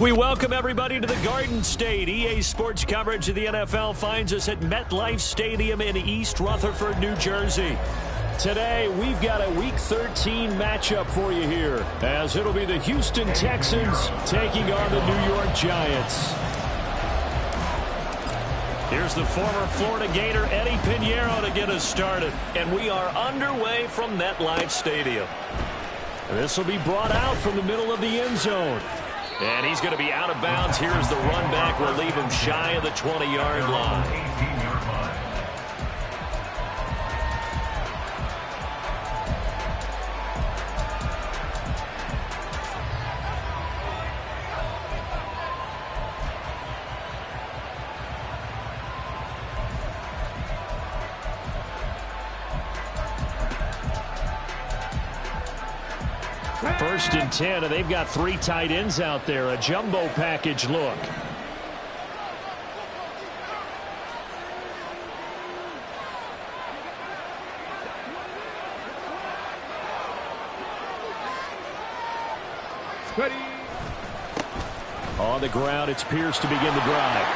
We welcome everybody to the Garden State. EA Sports coverage of the NFL finds us at MetLife Stadium in East Rutherford, New Jersey. Today, we've got a Week 13 matchup for you here, as it'll be the Houston Texans taking on the New York Giants. Here's the former Florida Gator, Eddie Pinheiro, to get us started. And we are underway from MetLife Stadium. This will be brought out from the middle of the end zone. And he's going to be out of bounds. Here's the run back. We'll leave him shy of the 20-yard line. First and 10, and they've got 3 tight ends out there. A jumbo package look. Ready. On the ground, it's Pierce to begin the drive.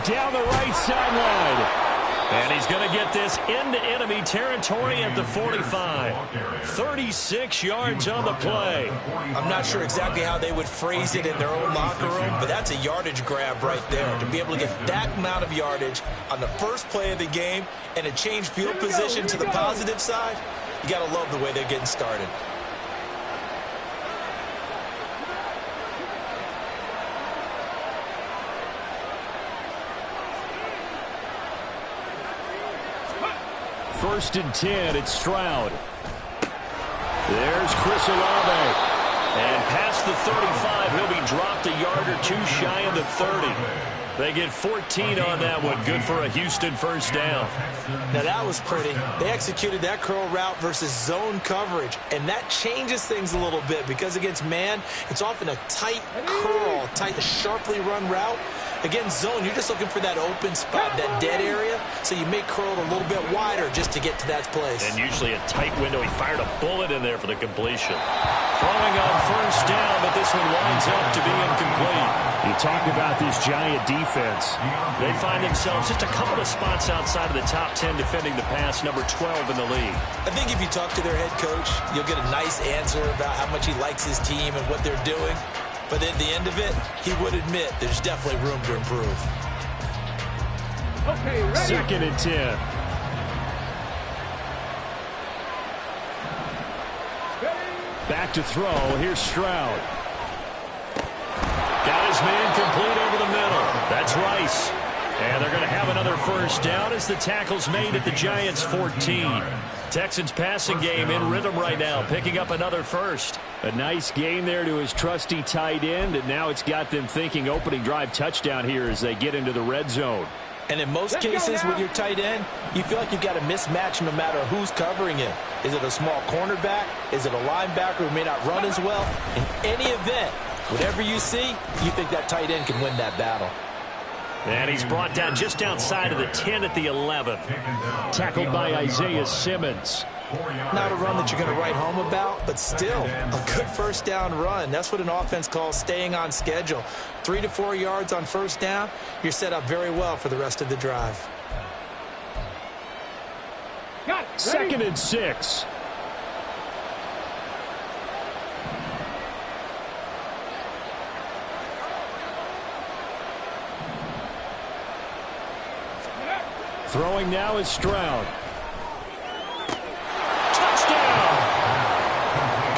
Down the right sideline. And he's going to get this into enemy territory at the 45. 36 yards on the play. I'm not sure exactly how they would phrase it in their own locker room, but that's a yardage grab right there. To be able to get that amount of yardage on the first play of the game and a change field position to the positive side, you got to love the way they're getting started. First and 10, it's Stroud. There's Chris Olave. And past the 35, he'll be dropped a yard or 2 shy of the 30. They get 14 on that one. Good for a Houston first down. Now that was pretty. They executed that curl route versus zone coverage. And that changes things a little bit because against man, it's often a tight curl, tight, sharply run route. Against zone, you're just looking for that open spot, that dead area, so you make curl a little bit wider just to get to that place. And usually a tight window. He fired a bullet in there for the completion. Throwing on first down, but this one winds up to be incomplete. You talk about this Giant defense. They find themselves just a couple of spots outside of the top 10 defending the pass, number 12 in the league. I think if you talk to their head coach, you'll get a nice answer about how much he likes his team and what they're doing. But at the end of it, he would admit there's definitely room to improve. Okay, ready. Second and 10. Back to throw. Here's Stroud. Got his man complete over the middle. That's Rice. And they're going to have another first down as the tackle's made at the Giants' 14. Texans passing game in rhythm right now, picking up another first. A nice gain there to his trusty tight end, and now it's got them thinking opening drive touchdown here as they get into the red zone. And in most cases with your tight end, you feel like you've got a mismatch no matter who's covering him. Is it a small cornerback? Is it a linebacker who may not run as well? In any event, whatever you see, you think that tight end can win that battle. And he's brought down just outside of the 10 at the 11. Tackled by Isaiah Simmons. Not a run that you're going to write home about, but still a good first down run. That's what an offense calls staying on schedule. 3 to 4 yards on first down, you're set up very well for the rest of the drive. Second and 6. Throwing now is Stroud. Touchdown!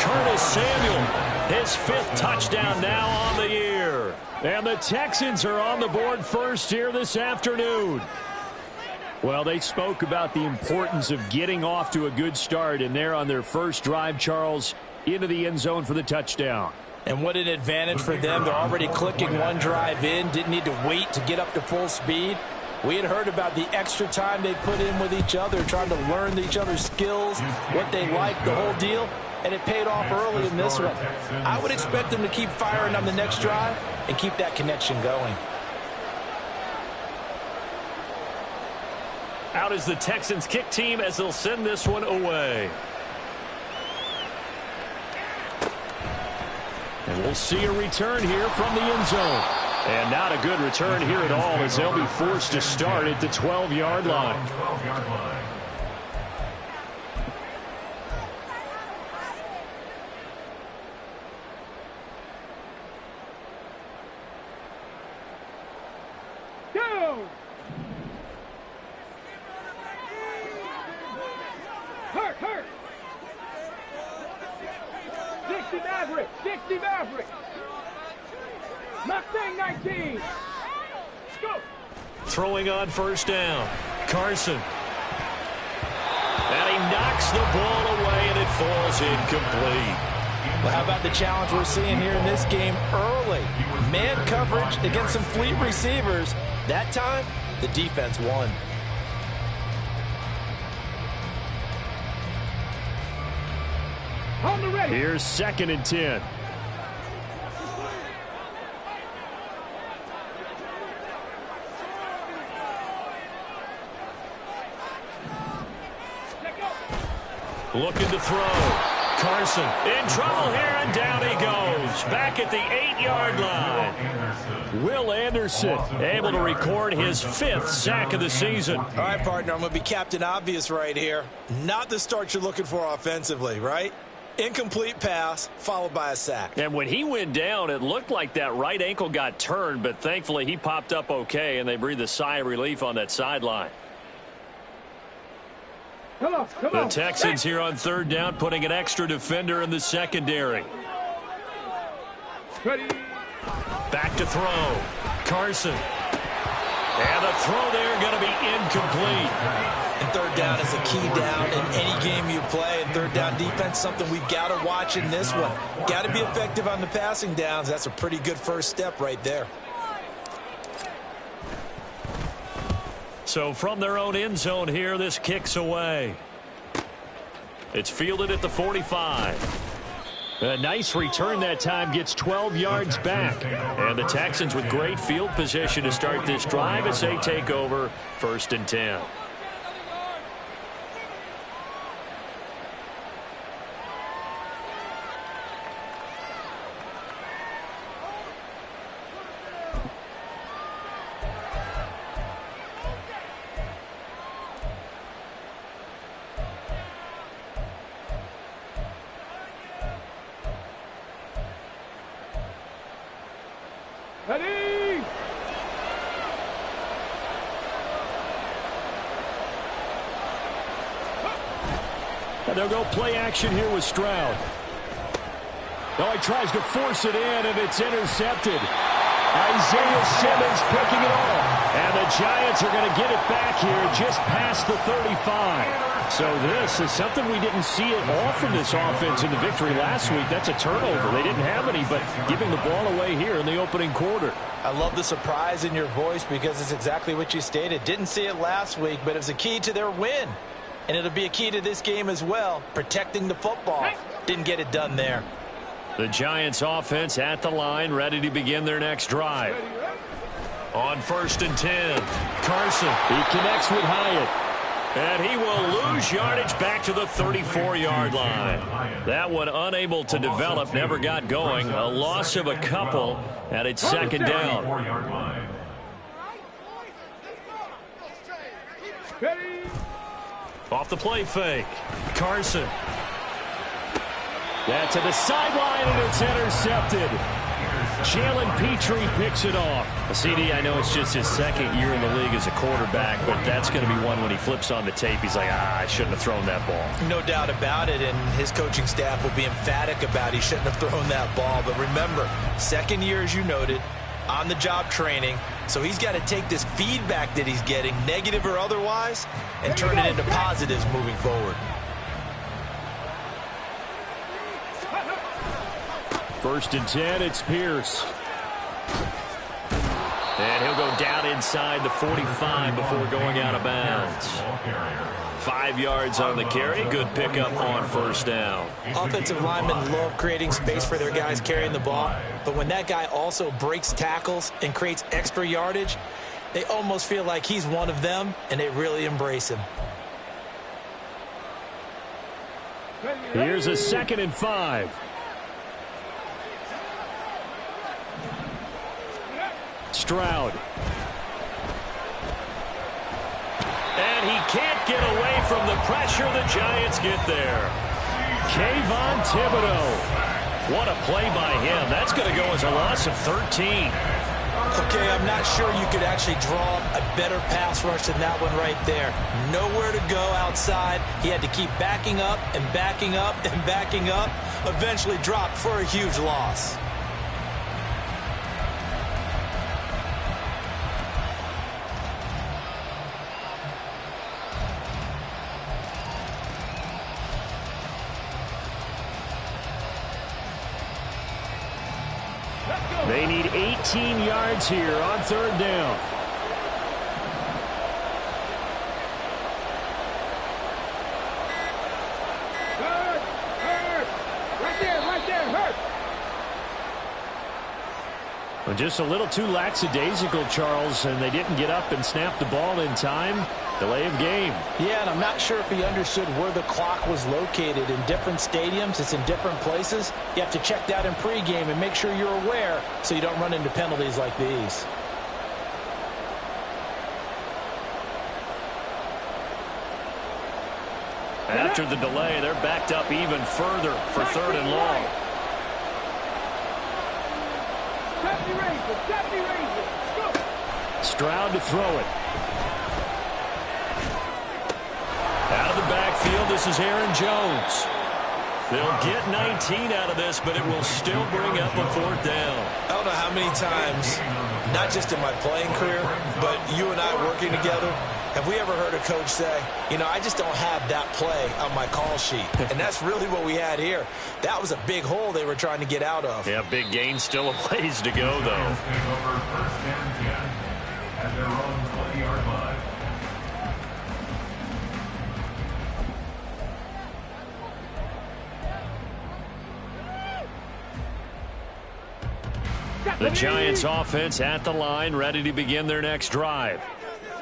Curtis Samuel, his 5th touchdown now on the year. And the Texans are on the board first here this afternoon. Well, they spoke about the importance of getting off to a good start, and they're on their first drive, Charles, into the end zone for the touchdown. And what an advantage for them. They're already clicking one drive in, didn't need to wait to get up to full speed. We had heard about the extra time they put in with each other, trying to learn each other's skills, what they like, the whole deal, and it paid off early in this one. I would expect them to keep firing on the next drive and keep that connection going. Out is the Texans kick team as they'll send this one away. And we'll see a return here from the end zone. And not a good return here at all, as they'll be forced to start at the 12-yard line. Go! Hurt! 60 Maverick! 60 Maverick! Mustang 19! Let's go! Throwing on first down. Carson. And he knocks the ball away, and it falls incomplete. Well, how about the challenge we're seeing here in this game early? Man coverage against some fleet receivers. That time, the defense won. On the ready! Here's 2nd and 10. Looking to throw. Carson in trouble here, and down he goes. Back at the 8-yard line. Will Anderson able to record his 5th sack of the season. All right, partner, I'm going to be Captain Obvious right here. Not the start you're looking for offensively, right? Incomplete pass, followed by a sack. And when he went down, it looked like that right ankle got turned, but thankfully he popped up okay, and they breathed a sigh of relief on that sideline. Come on. The Texans here on 3rd down, putting an extra defender in the secondary. Ready. Back to throw. Carson. And the throw there going to be incomplete. And 3rd down is a key down in any game you play. And 3rd down defense, something we've got to watch in this one. Got to be effective on the passing downs. That's a pretty good first step right there. So from their own end zone here, this kicks away. It's fielded at the 45. A nice return that time, gets 12 yards back. And the Texans with great field position to start this drive as they take over 1st and 10. Ready. And they'll go play action here with Stroud. Oh, he tries to force it in, and it's intercepted. Isaiah Simmons picking it off. And the Giants are going to get it back here just past the 35. So this is something we didn't see it all from this offense in the victory last week. That's a turnover. They didn't have any, but giving the ball away here in the opening quarter. I love the surprise in your voice because it's exactly what you stated. Didn't see it last week, but it was a key to their win. And it'll be a key to this game as well, protecting the football. Didn't get it done there. The Giants offense at the line, ready to begin their next drive. On 1st and 10, Carson, he connects with Hyatt. And he will lose yardage back to the 34-yard line. That one unable to develop, never got going. A loss of a couple, and it's 2nd down. Off the play fake. Carson. That to the sideline, and it's intercepted. Jalen Petrie picks it off. CD, I know it's just his 2nd year in the league as a quarterback, but that's going to be one when he flips on the tape. He's like, I shouldn't have thrown that ball. No doubt about it, and his coaching staff will be emphatic about he shouldn't have thrown that ball. But remember, 2nd year, as you noted, on-the-job training. So he's got to take this feedback that he's getting, negative or otherwise, and turn it into positives moving forward. 1st and 10, it's Pierce. And he'll go down inside the 45 before going out of bounds. 5 yards on the carry. Good pickup on 1st down. Offensive linemen love creating space for their guys carrying the ball. But when that guy also breaks tackles and creates extra yardage, they almost feel like he's one of them, and they really embrace him. Here's a 2nd and 5. Stroud. And he can't get away from the pressure. The Giants get there. Kayvon Thibodeaux. What a play by him. That's going to go as a loss of 13. Okay, I'm not sure you could actually draw a better pass rush than that one right there. Nowhere to go outside. He had to keep backing up and backing up and backing up. Eventually dropped for a huge loss. They need 18 yards here on third down. Hurt! Right there, hurt! Well, just a little too lackadaisical, Charles, and they didn't get up and snap the ball in time. Delay of game. Yeah, and I'm not sure if he understood where the clock was located. In different stadiums, it's in different places. You have to check that in pregame and make sure you're aware so you don't run into penalties like these. After the delay, they're backed up even further for third and long. Stroud to throw it. Out of the backfield, this is Aaron Jones. They'll get 19 out of this, but it will still bring up a fourth down. I don't know how many times, not just in my playing career, but you and I working together, have we ever heard a coach say, you know, I just don't have that play on my call sheet. And that's really what we had here. That was a big hole they were trying to get out of. Yeah, big gain, still a ways to go, though. The Giants offense at the line, ready to begin their next drive.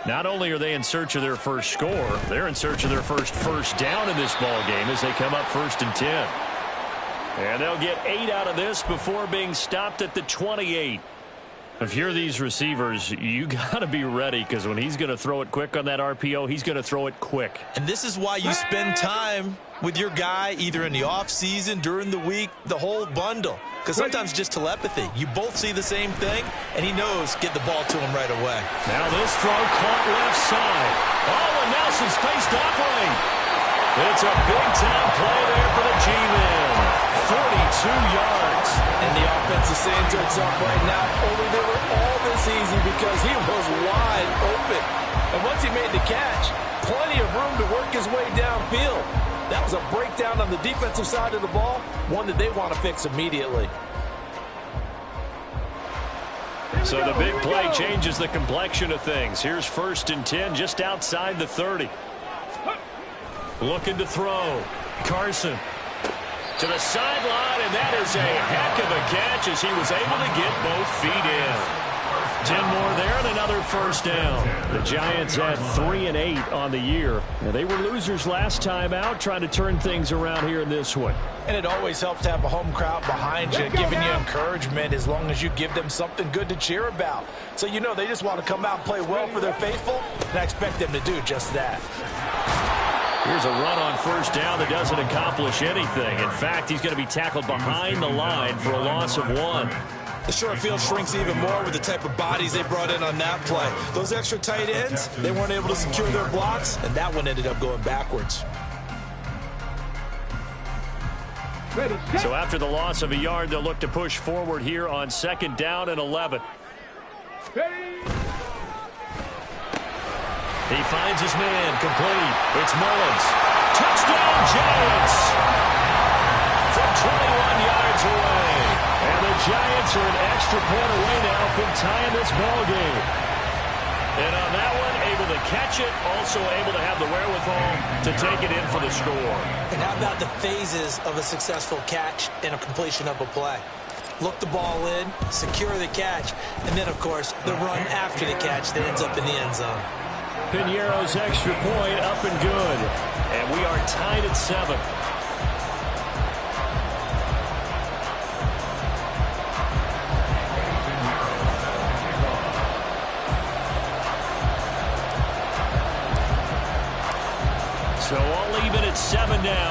Not only are they in search of their first score, they're in search of their first down in this ball game as they come up 1st and 10. And they'll get 8 out of this before being stopped at the 28. If you're these receivers, you got to be ready, because when he's going to throw it quick on that RPO, he's going to throw it quick. And this is why you spend time with your guy either in the offseason, during the week, the whole bundle. Because sometimes just telepathy. You both see the same thing, and he knows get the ball to him right away. Now this throw caught left side. Oh, and Nelson's face doubling. It's a big-time play there for the G-Men. 42 yards. And the offense is saying to itself right now, only they were all this easy because he was wide open. And once he made the catch, plenty of room to work his way downfield. That was a breakdown on the defensive side of the ball, one that they want to fix immediately. So the big play changes the complexion of things. Here's 1st and 10 just outside the 30. Looking to throw. Carson to the sideline, and that is a heck of a catch as he was able to get both feet in. 10 more there and another first down. The Giants had 3 and 8 on the year. And they were losers last time out, trying to turn things around here in this one. And it always helps to have a home crowd behind you, giving you encouragement as long as you give them something good to cheer about. So you know they just want to come out and play well for their faithful, and I expect them to do just that. Here's a run on first down that doesn't accomplish anything. In fact, he's going to be tackled behind the line for a loss of 1. The short field shrinks even more with the type of bodies they brought in on that play. Those extra tight ends, they weren't able to secure their blocks, and that one ended up going backwards. So after the loss of a yard, they'll look to push forward here on 2nd down and 11. He finds his man, complete. It's Mullins. Touchdown, Giants! From 21 yards away. And the Giants are an extra point away now from tying this ball game. And on that one, able to catch it, also able to have the wherewithal to take it in for the score. And how about the phases of a successful catch and a completion of a play? Look the ball in, secure the catch, and then, of course, the run after the catch that ends up in the end zone. Piñeiro's extra point up and good. And we are tied at 7.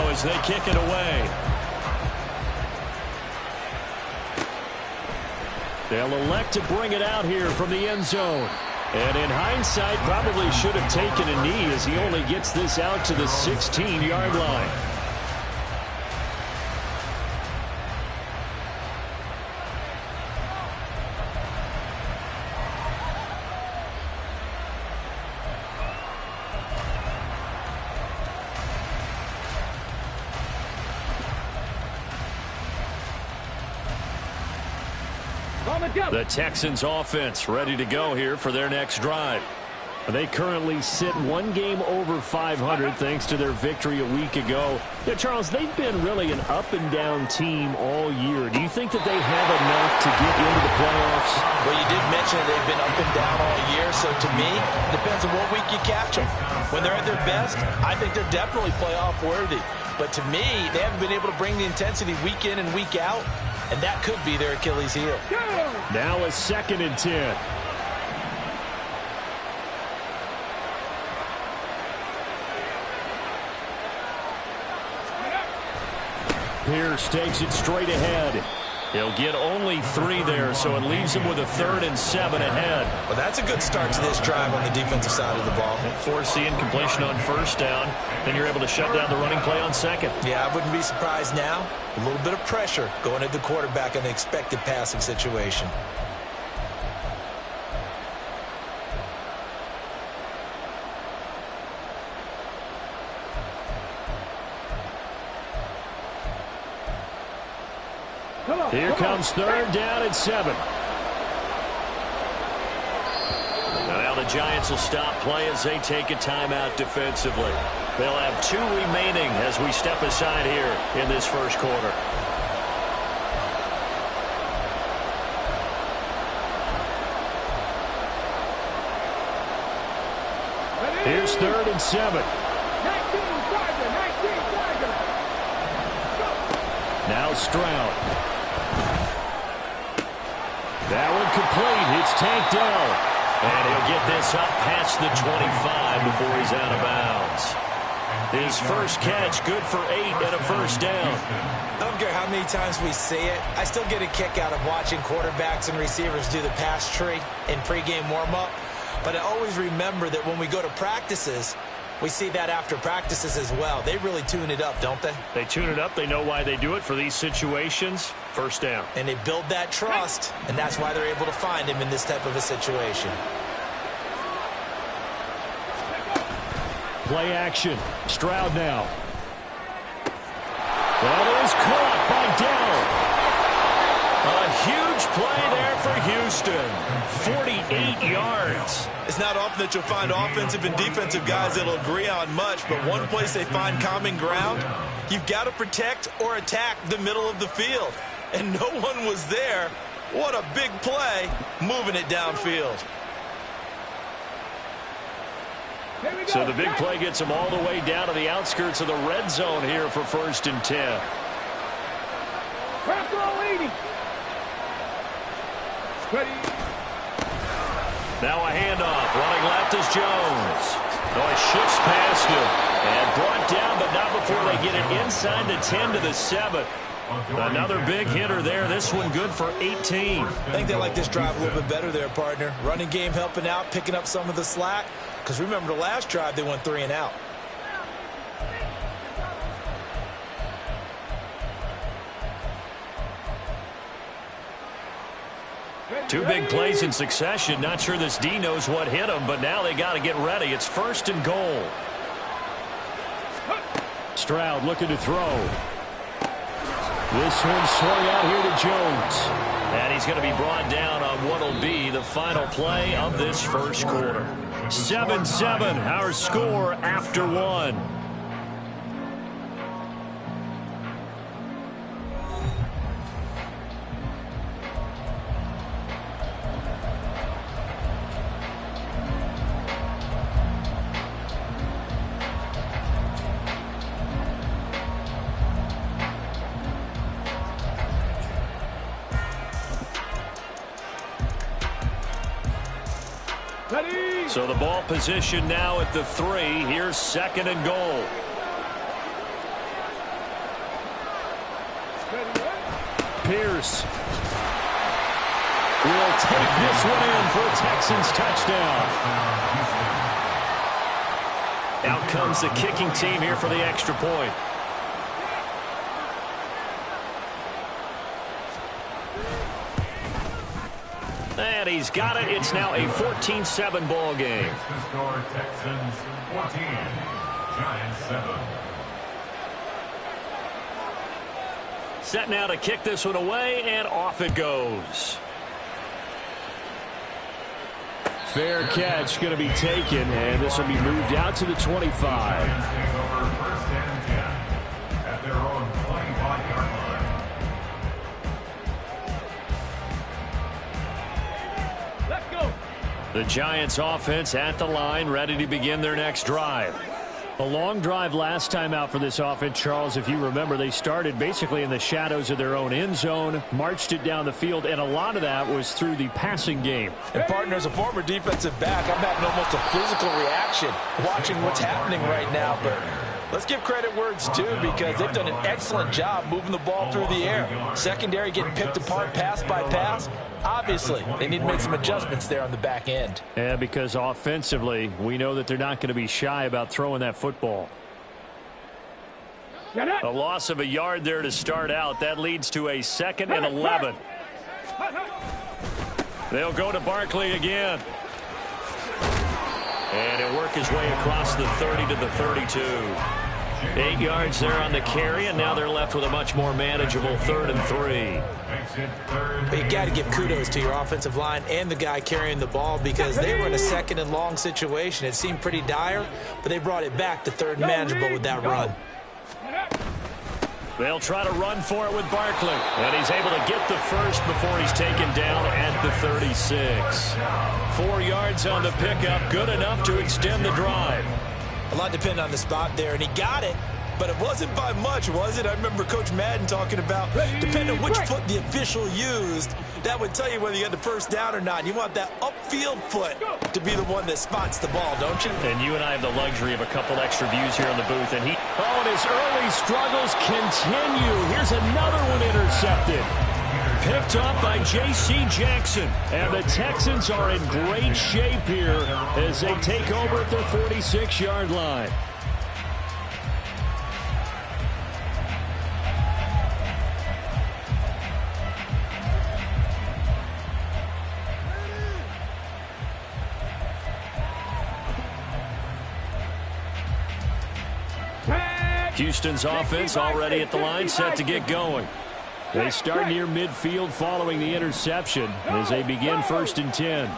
as they kick it away. They'll elect to bring it out here from the end zone. And in hindsight, probably should have taken a knee as he only gets this out to the 16-yard line. The Texans offense ready to go here for their next drive. They currently sit one game over 500 thanks to their victory a week ago. Yeah, Charles, they've been really an up-and-down team all year. Do you think that they have enough to get into the playoffs? Well, you did mention they've been up and down all year, so to me, it depends on what week you catch them. When they're at their best, I think they're definitely playoff worthy. But to me, they haven't been able to bring the intensity week in and week out, and that could be their Achilles heel. Now a 2nd and 10. Pierce takes it straight ahead. He'll get only 3 there, so it leaves him with a 3rd and 7 ahead. Well, that's a good start to this drive on the defensive side of the ball. Forcing completion on 1st down. Then you're able to shut down the running play on 2nd. Yeah, I wouldn't be surprised now. A little bit of pressure going at the quarterback in the expected passing situation. Here comes 3rd down and 7. Now the Giants will stop play as they take a timeout defensively. They'll have 2 remaining as we step aside here in this first quarter. Here's 3rd and 7. 19 Tiger. Now Stroud. That one complete. It's tanked down. And he'll get this up past the 25 before he's out of bounds. His first catch, good for 8 and a 1st down. I don't care how many times we see it. I still get a kick out of watching quarterbacks and receivers do the pass tree in pregame warm-up. But I always remember that when we go to practices, we see that after practices as well. They really tune it up, don't they? They tune it up. They know why they do it for these situations. 1st down. And they build that trust, and that's why they're able to find him in this type of a situation. Play action. Stroud now. That is caught by Dell. A huge play there for Houston. 48 yards. It's not often that you'll find offensive and defensive guys that'll agree on much, but one place they find common ground, you've got to protect or attack the middle of the field. And no one was there. What a big play, moving it downfield. So the big play gets them all the way down to the outskirts of the red zone here for 1st and 10. Now a handoff. Running left is Jones. Oh, it shifts past him. And brought down, but not before they get it inside the 10 to the 7. Another big hitter there. This one good for 18. I think they like this drive a little bit better there, partner. Running game helping out, picking up some of the slack. Because remember, the last drive, they went 3 and out. Two big plays in succession. Not sure this D knows what hit him, but now they got to get ready. It's 1st and goal. Stroud looking to throw. This one swung out here to Jones. And he's going to be brought down on what will be the final play of this first quarter. 7-7, our score after 1. So the ball position now at the 3. Here's 2nd and goal. Pierce. Will take this one in for a Texans touchdown. Out comes the kicking team here for the extra point. And he's got it. It's now a 14-7 ball game. Score Texans 14, Giants 7. Set now to kick this one away, and off it goes. Fair catch going to be taken, and this will be moved out to the 25. Giants take over first and 10 at their own 25-yard line. Let's go. The Giants offense at the line, ready to begin their next drive. A long drive last time out for this offense, Charles. If you remember, they started basically in the shadows of their own end zone, marched it down the field, and a lot of that was through the passing game. And, partner, as a former defensive back, I'm having almost a physical reaction watching what's happening right now. But let's give credit where it's due, because they've done an excellent job moving the ball through the air. Secondary getting picked apart pass by pass. Obviously, they need to make some adjustments there on the back end. Yeah, because offensively, we know that they're not going to be shy about throwing that football. A loss of a yard there to start out. That leads to a 2nd and 11. They'll go to Barkley again. And he'll work his way across the 30 to the 32. 8 yards there on the carry, and now they're left with a much more manageable 3rd and 3. But you got to give kudos to your offensive line and the guy carrying the ball, because they were in a 2nd and long situation. It seemed pretty dire, but they brought it back to 3rd and manageable with that run. They'll try to run for it with Barkley, and he's able to get the first before he's taken down at the 36. 4 yards on the pickup, good enough to extend the drive. A lot depended on the spot there, and he got it, but it wasn't by much, was it? I remember Coach Madden talking about, depending on which foot the official used, that would tell you whether you had the first down or not. You want that upfield foot to be the one that spots the ball, don't you? And you and I have the luxury of a couple extra views here in the booth, and and his early struggles continue. Here's another one intercepted. Picked up by J.C. Jackson. And the Texans are in great shape here as they take over at their 46-yard line. Houston's offense already at the line, set to get going. They start near midfield following the interception as they begin 1st and 10.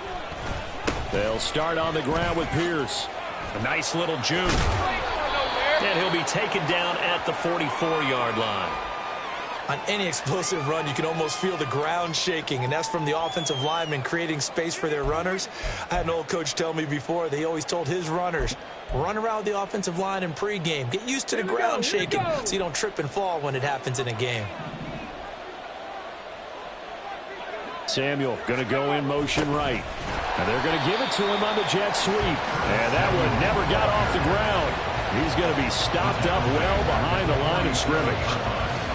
They'll start on the ground with Pierce. A nice little juke. And he'll be taken down at the 44-yard line. On any explosive run, you can almost feel the ground shaking, and that's from the offensive linemen creating space for their runners. I had an old coach tell me before, they always told his runners, run around the offensive line in pregame. Get used to the ground shaking so you don't trip and fall when it happens in a game. Samuel going to go in motion right. And they're going to give it to him on the jet sweep. And that one never got off the ground. He's going to be stopped up well behind the line of scrimmage.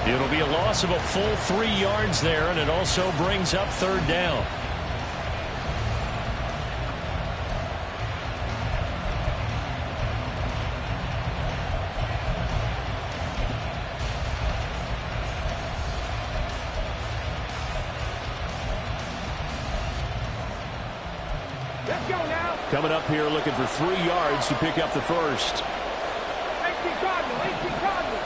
It'll be a loss of a full 3 yards there, and it also brings up 3rd down. Let's go now. Coming up here looking for 3 yards to pick up the first. 18 Cardinal, 18 Cardinal.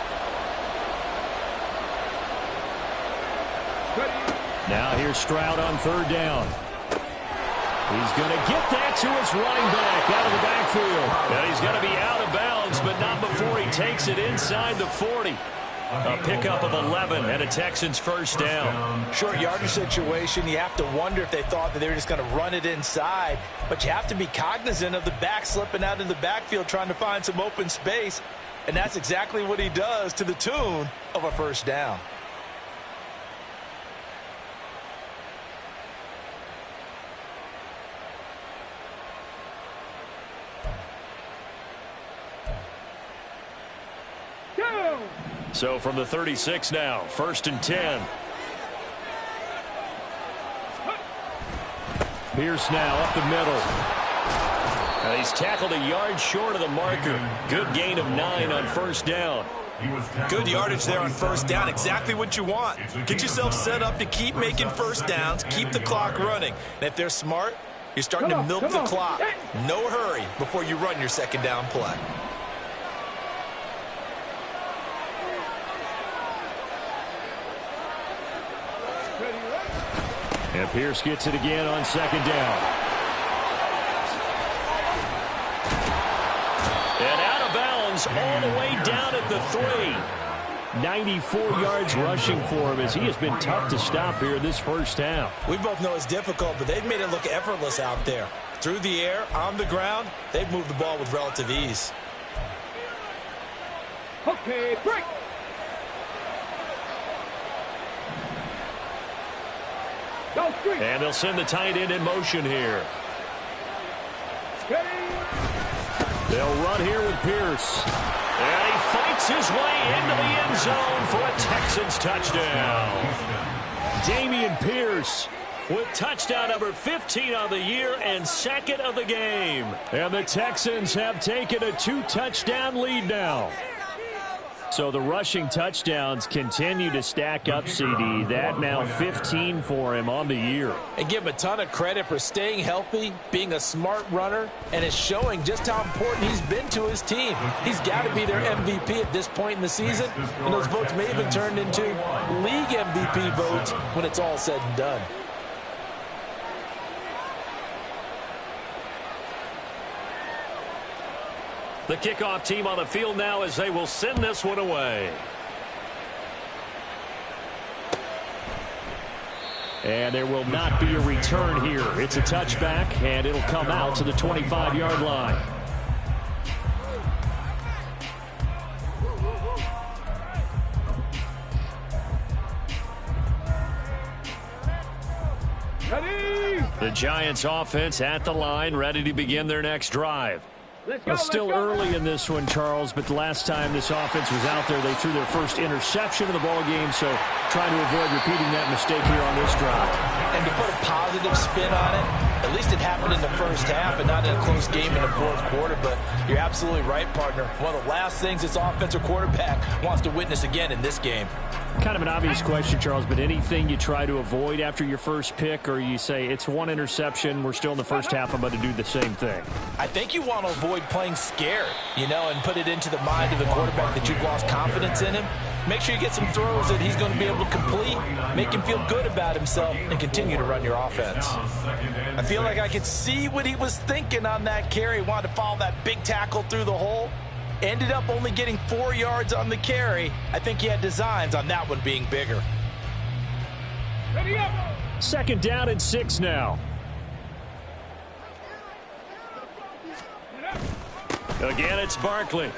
Now here's Stroud on 3rd down. He's going to get that to his running back out of the backfield. And he's going to be out of bounds, but not before he takes it inside the 40. A pickup of 11 and a Texans 1st down. Short yardage situation, you have to wonder if they thought that they were just going to run it inside. But you have to be cognizant of the back slipping out in the backfield trying to find some open space. And that's exactly what he does, to the tune of a 1st down. So from the 36 now, 1st and 10. Pierce now up the middle. And he's tackled a yard short of the marker. Good gain of 9 on first down. Good yardage there on first down. Exactly what you want. Get yourself set up to keep making first downs, keep the clock running. And if they're smart, you're starting to milk the clock. No hurry before you run your second down play. And Pierce gets it again on second down. And out of bounds all the way down at the 3. 94 yards rushing for him as he has been tough to stop here this first half. We both know it's difficult, but they've made it look effortless out there. Through the air, on the ground, they've moved the ball with relative ease. Okay, break. And they'll send the tight end in motion here. They'll run here with Pierce. And he fights his way into the end zone for a Texans touchdown. Dameon Pierce with touchdown number 15 on the year and second of the game. And the Texans have taken a 2-touchdown lead now. So the rushing touchdowns continue to stack up, CD. That now 15 for him on the year. And give him a ton of credit for staying healthy, being a smart runner, and is showing just how important he's been to his team. He's got to be their MVP at this point in the season, and those votes may have been turned into league MVP votes when it's all said and done. The kickoff team on the field now as they will send this one away. And there will not be a return here. It's a touchback, and it'll come out to the 25-yard line. Ready? The Giants offense at the line, ready to begin their next drive. Well, still early in this one, Charles, but the last time this offense was out there, they threw their first interception of the ball game, so trying to avoid repeating that mistake here on this drive. And to put a positive spin on it, at least it happened in the first half and not in a close game in the fourth quarter, but you're absolutely right, partner. One of the last things this offensive quarterback wants to witness again in this game. Kind of an obvious question, Charles, but anything you try to avoid after your first pick, or you say it's one interception, we're still in the first half, I'm going to do the same thing? I think you want to avoid playing scared, and put it into the mind of the quarterback that you've lost confidence in him. Make sure you get some throws that he's going to be able to complete, make him feel good about himself, and continue to run your offense. I feel like I could see what he was thinking on that carry. Wanted to follow that big tackle through the hole. Ended up only getting 4 yards on the carry. I think he had designs on that one being bigger. Ready up. Second down and 6 now. Again, it's Barkley.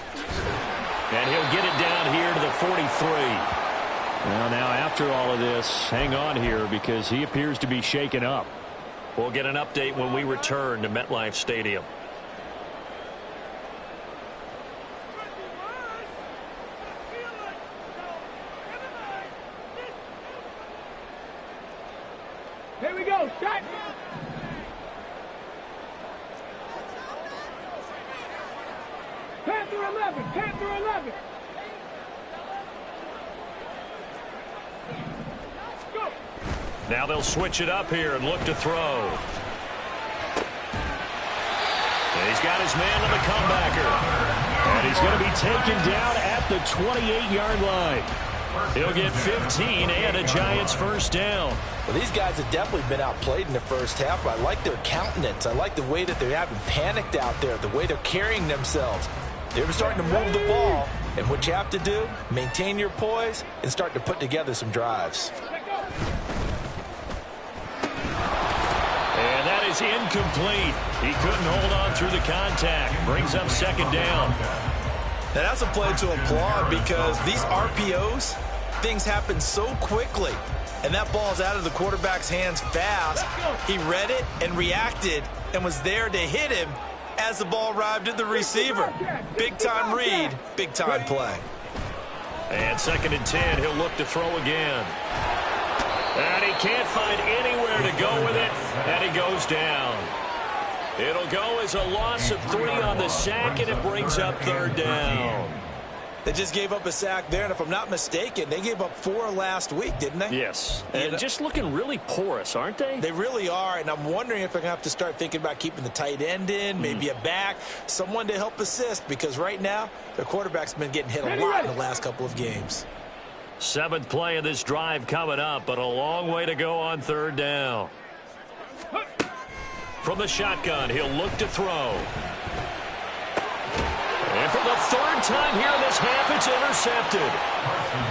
And he'll get it down here to the 43. Well, now after all of this, hang on here because he appears to be shaken up. We'll get an update when we return to MetLife Stadium. Here we go. Shot. Panther 11. Panther 11. Go. Now they'll switch it up here and look to throw. And he's got his man on the comebacker. And he's going to be taken down at the 28-yard line. He'll get 15 and a Giants first down. Well, these guys have definitely been outplayed in the first half, but I like their countenance. I like the way that they're having panicked out there, the way they're carrying themselves. They're starting to move the ball, and what you have to do, maintain your poise and start to put together some drives. And that is incomplete. He couldn't hold on through the contact. Brings up second down. Now that's a play to applaud because these RPOs, things happen so quickly. And that ball's out of the quarterback's hands fast. He read it and reacted and was there to hit him as the ball arrived at the receiver. Big-time read, big-time play. And second and 10, he'll look to throw again. And he can't find anywhere to go with it, and he goes down. It'll go as a loss of 3 on the sack, and it brings up 3rd down. They just gave up a sack there, and if I'm not mistaken, they gave up 4 last week, didn't they? Yes, and just looking really porous, aren't they? They really are, and I'm wondering if they're going to have to start thinking about keeping the tight end in, maybe a back, someone to help assist, because right now, their quarterback's been getting hit a lot in the last couple of games. 7th play of this drive coming up, but a long way to go on 3rd down. From the shotgun, he'll look to throw. And for the 3rd time here in this half, it's intercepted.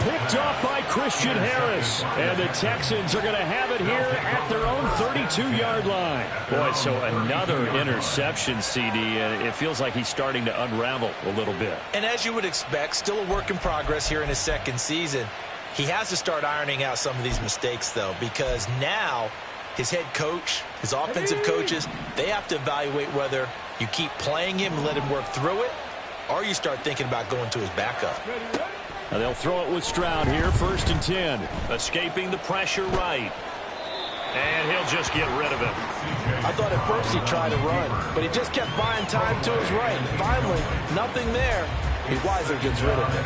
Picked off by Christian Harris. And the Texans are going to have it here at their own 32-yard line. Boy, so another interception, CD, and it feels like he's starting to unravel a little bit. And as you would expect, still a work in progress here in his 2nd season. He has to start ironing out some of these mistakes, though, because now his head coach, his offensive coaches, they have to evaluate whether you keep playing him and let him work through it, or you start thinking about going to his backup. Now they'll throw it with Stroud here, 1st and 10. Escaping the pressure right. And he'll just get rid of it. I thought at first he'd try to run, but he just kept buying time to his right. Finally, nothing there. He wisely gets rid of it.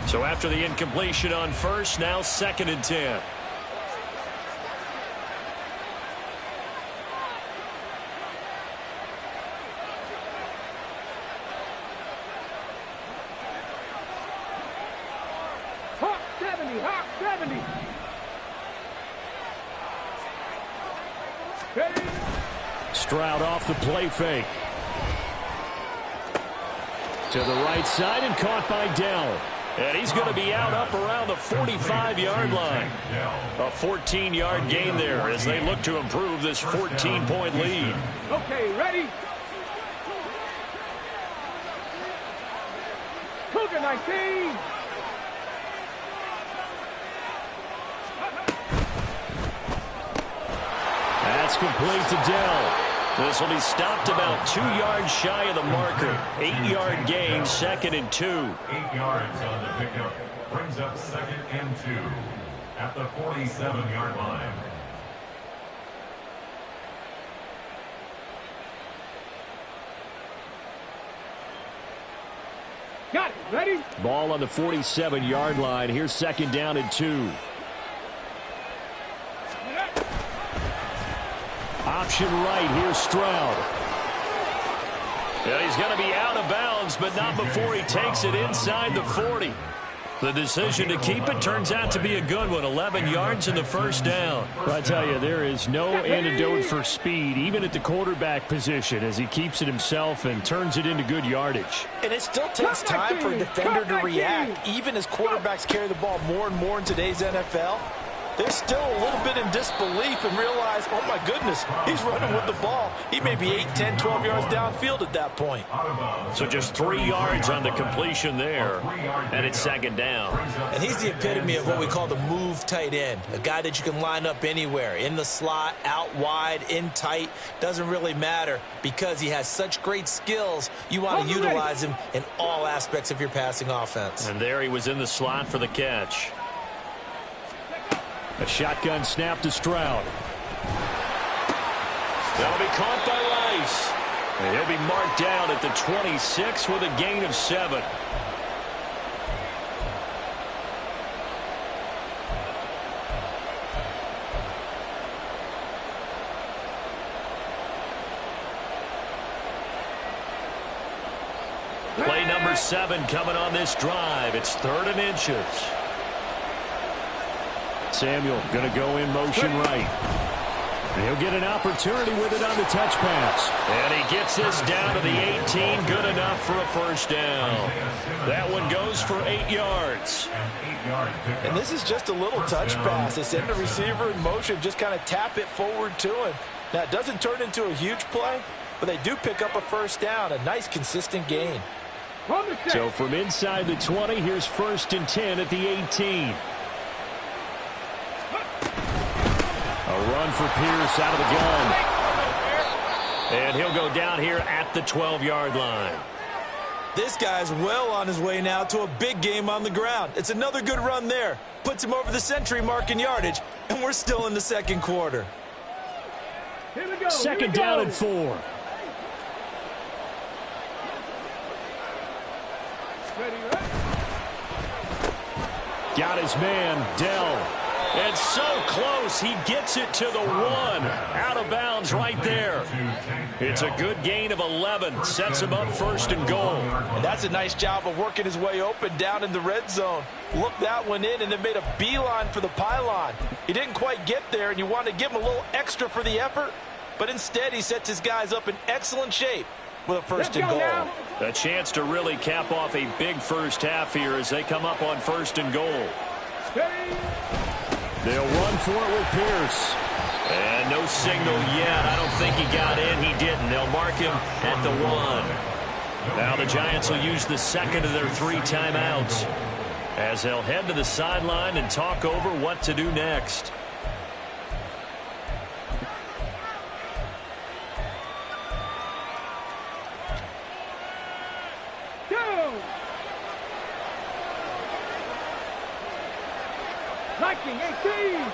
So after the incompletion on 1st, now 2nd and 10. Hawk 70, Hawk 70. Ready? Stroud off the play fake. To the right side and caught by Dell. And he's going to be out up around the 45-yard line. A 14-yard gain there as they look to improve this 14-point lead. Okay, ready? Cougar 19. That's complete to Dell. This will be stopped about 2 yards shy of the marker. 8-yard gain, 2nd and 2. 8 yards on the pickup. Brings up 2nd and 2 at the 47-yard line. Got it. Ready? Ball on the 47-yard line. Here's 2nd down and 2. Option right, here's Stroud. Yeah, he's going to be out of bounds, but not before he takes it inside the 40. The decision to keep it turns out to be a good one. 11 yards in the 1st down. Well, I tell you, there is no antidote for speed, even at the quarterback position, as he keeps it himself and turns it into good yardage. And it still takes time for a defender to react, even as quarterbacks carry the ball more and more in today's NFL. They're still a little bit in disbelief and realize, oh, my goodness, he's running with the ball. He may be 8, 10, 12 yards downfield at that point. So just 3 yards on the completion there, and it's 2nd down. And he's the epitome of what we call the move tight end, a guy that you can line up anywhere, in the slot, out wide, in tight, doesn't really matter because he has such great skills. You want to utilize him in all aspects of your passing offense. And there he was in the slot for the catch. A shotgun snap to Stroud. That'll be caught by Rice. And he'll be marked down at the 26 with a gain of 7. Play number 7 coming on this drive. It's 3rd and inches. Samuel going to go in motion right. And he'll get an opportunity with it on the touch pass. And he gets this down to the 18. Good enough for a 1st down. That one goes for 8 yards. And this is just a little touch pass. They send the receiver in motion, just kind of tap it forward to him. Now, it doesn't turn into a huge play, but they do pick up a 1st down. A nice, consistent gain. So from inside the 20, here's 1st and 10 at the 18. A run for Pierce out of the gun. And he'll go down here at the 12-yard line. This guy's well on his way now to a big game on the ground. It's another good run there. Puts him over the century mark in yardage, and we're still in the second quarter. Here we go. Second down and 4. Ready, ready. Got his man, Dell. And so close, he gets it to the 1. Out of bounds right there. It's a good gain of 11. Sets him up first and goal. And that's a nice job of working his way open down in the red zone. Looked that one in and then made a beeline for the pylon. He didn't quite get there, and you want to give him a little extra for the effort. But instead, he sets his guys up in excellent shape with a first and goal. Now. A chance to really cap off a big first half here as they come up on first and goal. Steady. They'll run for it with Pierce. And no signal yet. I don't think he got in. He didn't. They'll mark him at the 1. Now the Giants will use the second of their 3 timeouts as they'll head to the sideline and talk over what to do next. Go. Liking 18.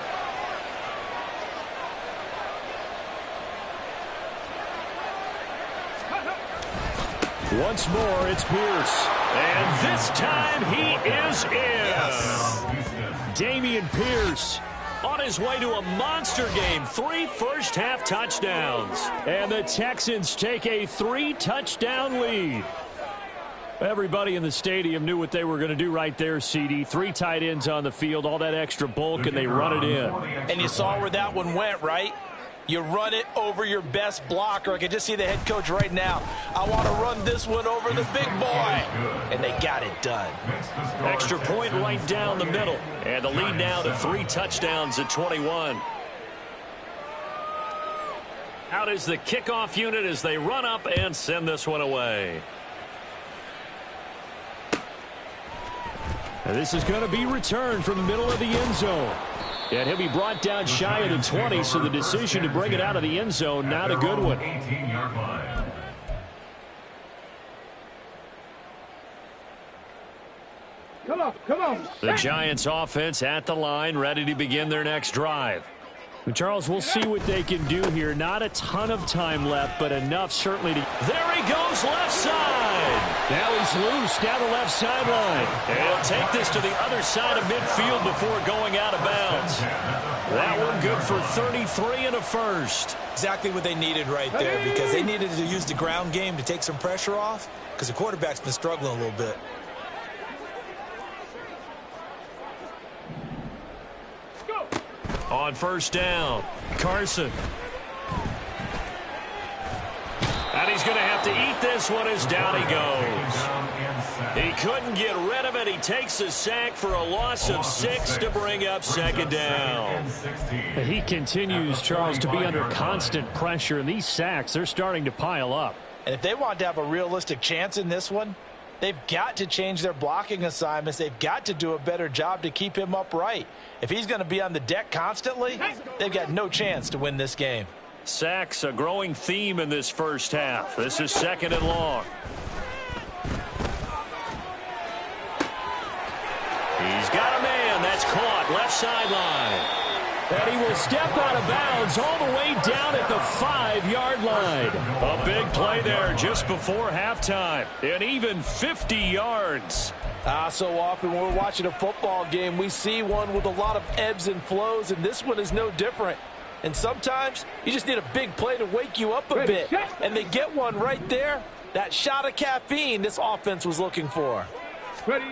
Once more, it's Pierce. And this time he is in. Yes. Dameon Pierce on his way to a monster game. 3 first-half touchdowns. And the Texans take a 3-touchdown lead. Everybody in the stadium knew what they were going to do right there, CD. 3 tight ends on the field, all that extra bulk, and they run it in. And you saw where that one went, right? You run it over your best blocker. I can just see the head coach right now. I want to run this one over the big boy. And they got it done. Extra point right down the middle. And the lead now to 3 touchdowns at 21. Out is the kickoff unit as they run up and send this one away. And this is going to be returned from the middle of the end zone. And he'll be brought down shy of the 20, so the decision to bring it out of the end zone, not a good one. 18-yard line. Come on, come on. The Giants offense at the line, ready to begin their next drive. Charles, we'll see what they can do here. Not a ton of time left, but enough certainly to... There he goes, left side. Now he's loose down the left sideline. And he'll take this to the other side of midfield before going out of bounds. That one good for 33 and a first. Exactly what they needed right there, because they needed to use the ground game to take some pressure off, because the quarterback's been struggling a little bit. On first down, Carson. And he's going to have to eat this one as down he goes. He couldn't get rid of it. He takes a sack for a loss of 6 to bring up second down. He continues, Charles, to be under constant pressure, and these sacks, they're starting to pile up. And if they want to have a realistic chance in this one, they've got to change their blocking assignments. They've got to do a better job to keep him upright. If he's going to be on the deck constantly, they've got no chance to win this game. Sacks, a growing theme in this first half. This is second and long. He's got a man. That's caught. Left sideline. And he will step out of bounds all the way down at the 5-yard line. A big play there just before halftime. And even 50 yards. So often when we're watching a football game, we see one with a lot of ebbs and flows, and this one is no different. And sometimes you just need a big play to wake you up a bit. And they get one right there. That shot of caffeine this offense was looking for. Ready.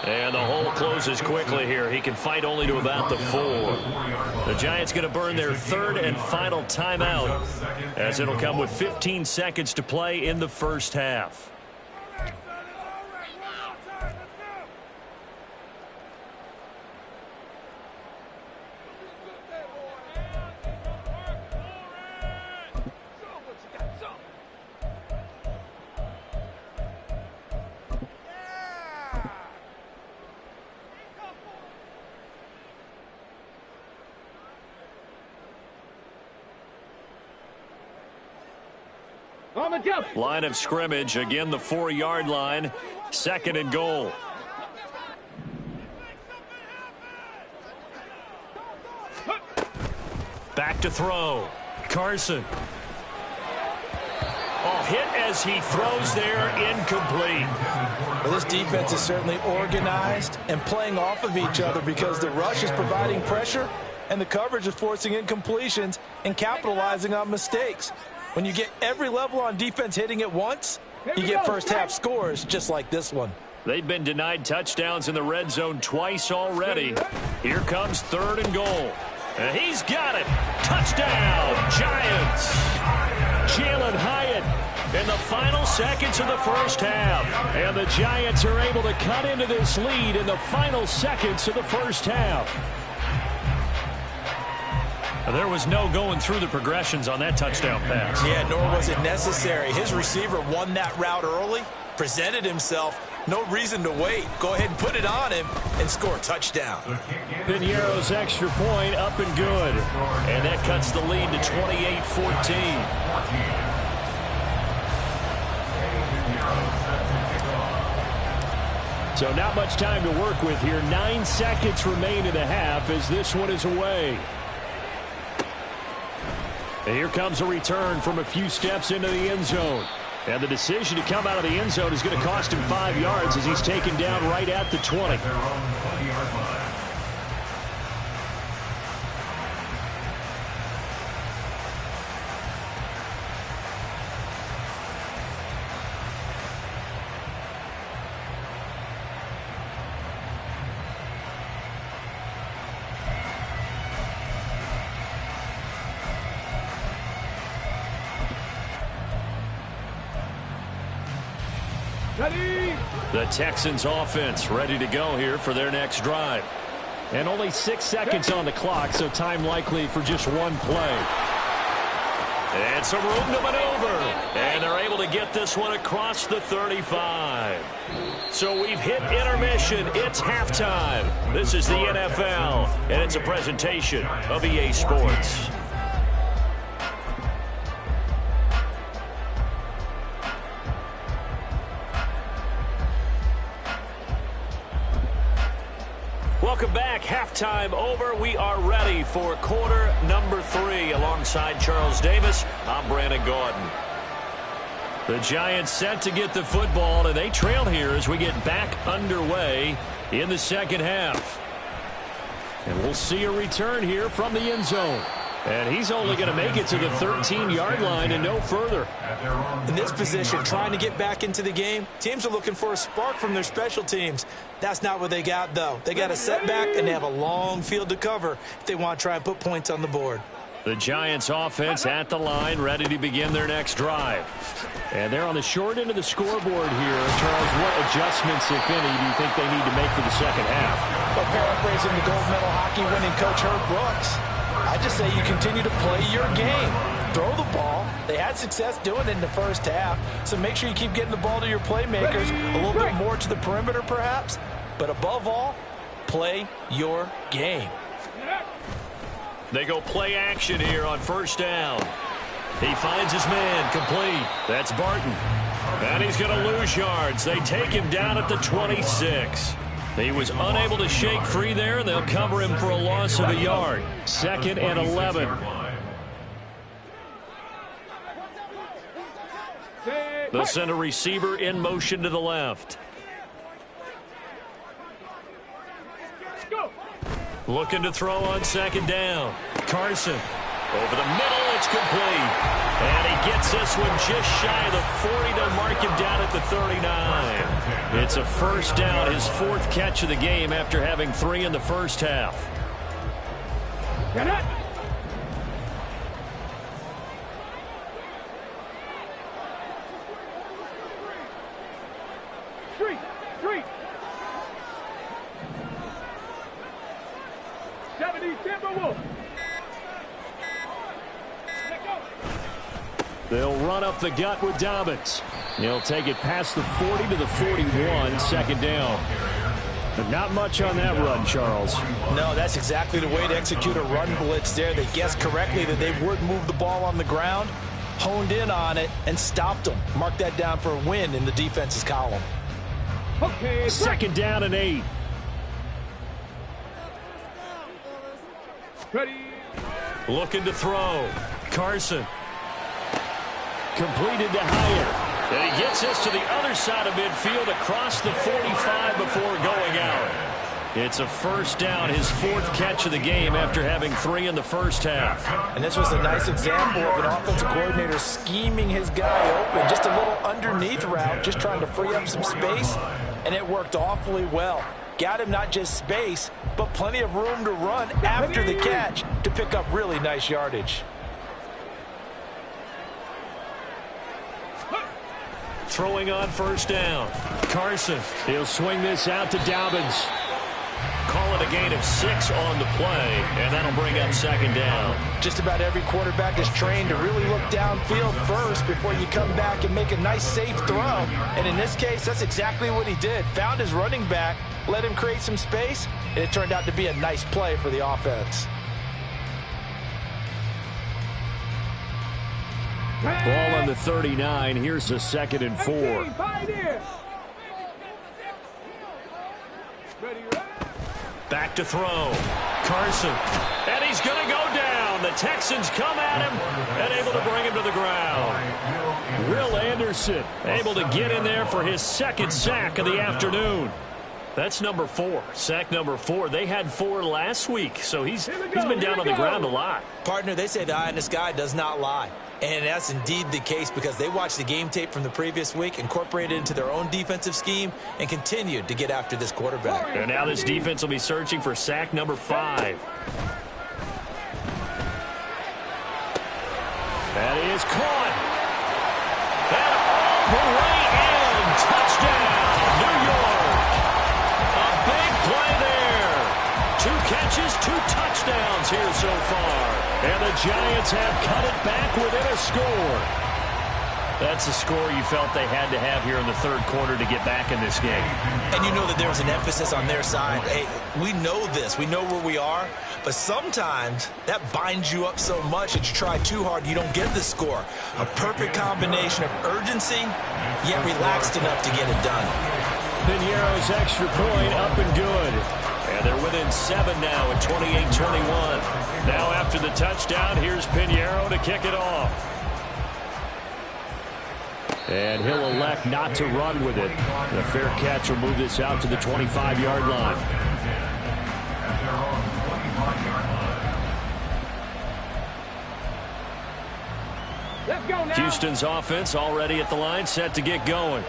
And the hole closes quickly here. He can fight only to about the 4. The Giants going to burn their 3rd and final timeout, as it'll come with 15 seconds to play in the first half. On the jump. Line of scrimmage, again the 4-yard line. 2nd and goal. Back to throw. Carson. Oh, hit as he throws there, incomplete. Well, this defense is certainly organized and playing off of each other because the rush is providing pressure and the coverage is forcing incompletions and capitalizing on mistakes. When you get every level on defense hitting at once, you get first-half scores just like this one. They've been denied touchdowns in the red zone twice already. Here comes 3rd and goal. And he's got it. Touchdown, Giants. Jalen Hyatt in the final seconds of the first half. And the Giants are able to cut into this lead in the final seconds of the first half. There was no going through the progressions on that touchdown pass. Yeah, nor was it necessary. His receiver won that route early, presented himself. No reason to wait. Go ahead and put it on him and score a touchdown. Piñeiro's extra point up and good. And that cuts the lead to 28-14. So not much time to work with here. 9 seconds remain in the half as this one is away. And here comes a return from a few steps into the end zone. And the decision to come out of the end zone is going to cost him 5 yards as he's taken down right at the 20. The Texans offense ready to go here for their next drive. And only 6 seconds on the clock, so time likely for just one play. And some room to maneuver. And they're able to get this one across the 35. So we've hit intermission. It's halftime. This is the NFL, and it's a presentation of EA Sports. Welcome back. Halftime over. We are ready for quarter number 3. Alongside Charles Davis, I'm Brandon Gordon. The Giants set to get the football, and they trail here as we get back underway in the second half. And we'll see a return here from the end zone. And he's only going to make it to the 13-yard line and no further. In this position, trying to get back into the game, teams are looking for a spark from their special teams. That's not what they got, though. They got a setback, and they have a long field to cover if they want to try and put points on the board. The Giants offense at the line, ready to begin their next drive. And they're on the short end of the scoreboard here. Charles, what adjustments, if any, do you think they need to make for the second half? Well, paraphrasing the gold medal hockey winning coach Herb Brooks, I just say you continue to play your game. Throw the ball. They had success doing it in the first half, so make sure you keep getting the ball to your playmakers, a little bit more to the perimeter perhaps, but above all, play your game. They go play action here on first down. He finds his man, complete. That's Barton. And he's going to lose yards. They take him down at the 26. He was unable to shake free there, and they'll cover him for a loss of a yard. 2nd and 11. They'll send a receiver in motion to the left. Looking to throw on second down. Carson. Over the middle, it's complete. And he gets this one just shy of the 40. They'll mark him down at the 39. It's a first down, his 4th catch of the game after having 3 in the first half. Get it! Street! 70 Timberwolves! They'll run up the gut with Dobbins. He'll take it past the 40 to the 41, 2nd down. But not much on that run, Charles. No, that's exactly the way to execute a run blitz there. They guessed correctly that they would move the ball on the ground. honed in on it and stopped them. Mark that down for a win in the defense's column. Okay, Second down and 8. ready. Looking to throw. Carson. Completed to Hyatt. And he gets us to the other side of midfield across the 45 before going out. It's a first down, his 4th catch of the game after having 3 in the first half. And this was a nice example of an offensive coordinator scheming his guy open. Just a little underneath route, just trying to free up some space, and it worked awfully well. Got him not just space, but plenty of room to run after the catch to pick up really nice yardage. Throwing on first down. Carson. He'll swing this out to Dobbins. Call it a gain of 6 on the play, and that'll bring up second down. Just about every quarterback is trained to really look downfield first before you come back and make a nice, safe throw. And in this case, that's exactly what he did. Found his running back, let him create some space, and it turned out to be a nice play for the offense. Ball on the 39. Here's a 2nd and 4. Back to throw. Carson. And he's going to go down. The Texans come at him and able to bring him to the ground. Will Anderson able to get in there for his 2nd sack of the afternoon. That's number 4. Sack number 4. They had 4 last week, so he's been down on the ground a lot. Partner, they say the eye in the sky does not lie. And that's indeed the case because they watched the game tape from the previous week, incorporated it into their own defensive scheme, and continued to get after this quarterback. And now this defense will be searching for sack number 5. That is caught. And all the way in. Touchdown, New York. A big play there. 2 catches, 2 touchdowns here so far. And the Giants have cut it back within a score. That's a score you felt they had to have here in the 3rd quarter to get back in this game. And you know that there was an emphasis on their side. Hey, we know this. We know where we are. But sometimes that binds you up so much that you try too hard, you don't get the score. A perfect combination of urgency, yet relaxed enough to get it done. Piñeiro's extra point up and good. And they're within 7 now at 28-21. Now after the touchdown, here's Piñeiro to kick it off. And he'll elect not to run with it. The fair catch will move this out to the 25-yard line. Let's go now. Houston's offense already at the line, set to get going.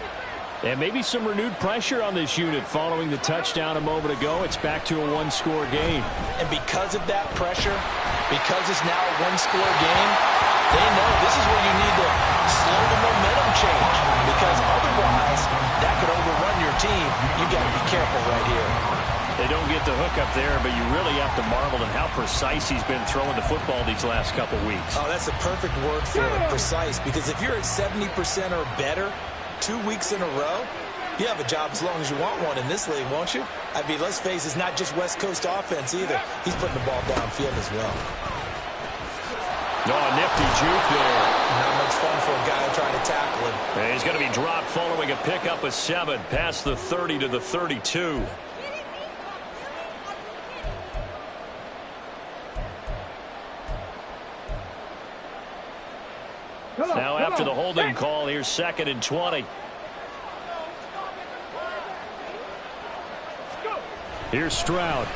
And maybe some renewed pressure on this unit following the touchdown a moment ago. It's back to a 1-score game. And because of that pressure, because it's now a 1-score game, they know this is where you need to slow the momentum change. Because otherwise, that could overrun your team. You got to be careful right here. They don't get the hook up there, but you really have to marvel at how precise he's been throwing the football these last couple weeks. Oh, that's the perfect word for it, precise. Because if you're at 70% or better 2 weeks in a row, you have a job as long as you want one in this league, won't you? I mean, let's face it, it's not just West Coast offense either. He's putting the ball downfield as well. Oh, nifty juke there. Not much fun for a guy trying to tackle him. And he's going to be dropped following a pickup of 7 past the 30 to the 32. Now after the holding call, here's 2nd and 20. Here's Stroud.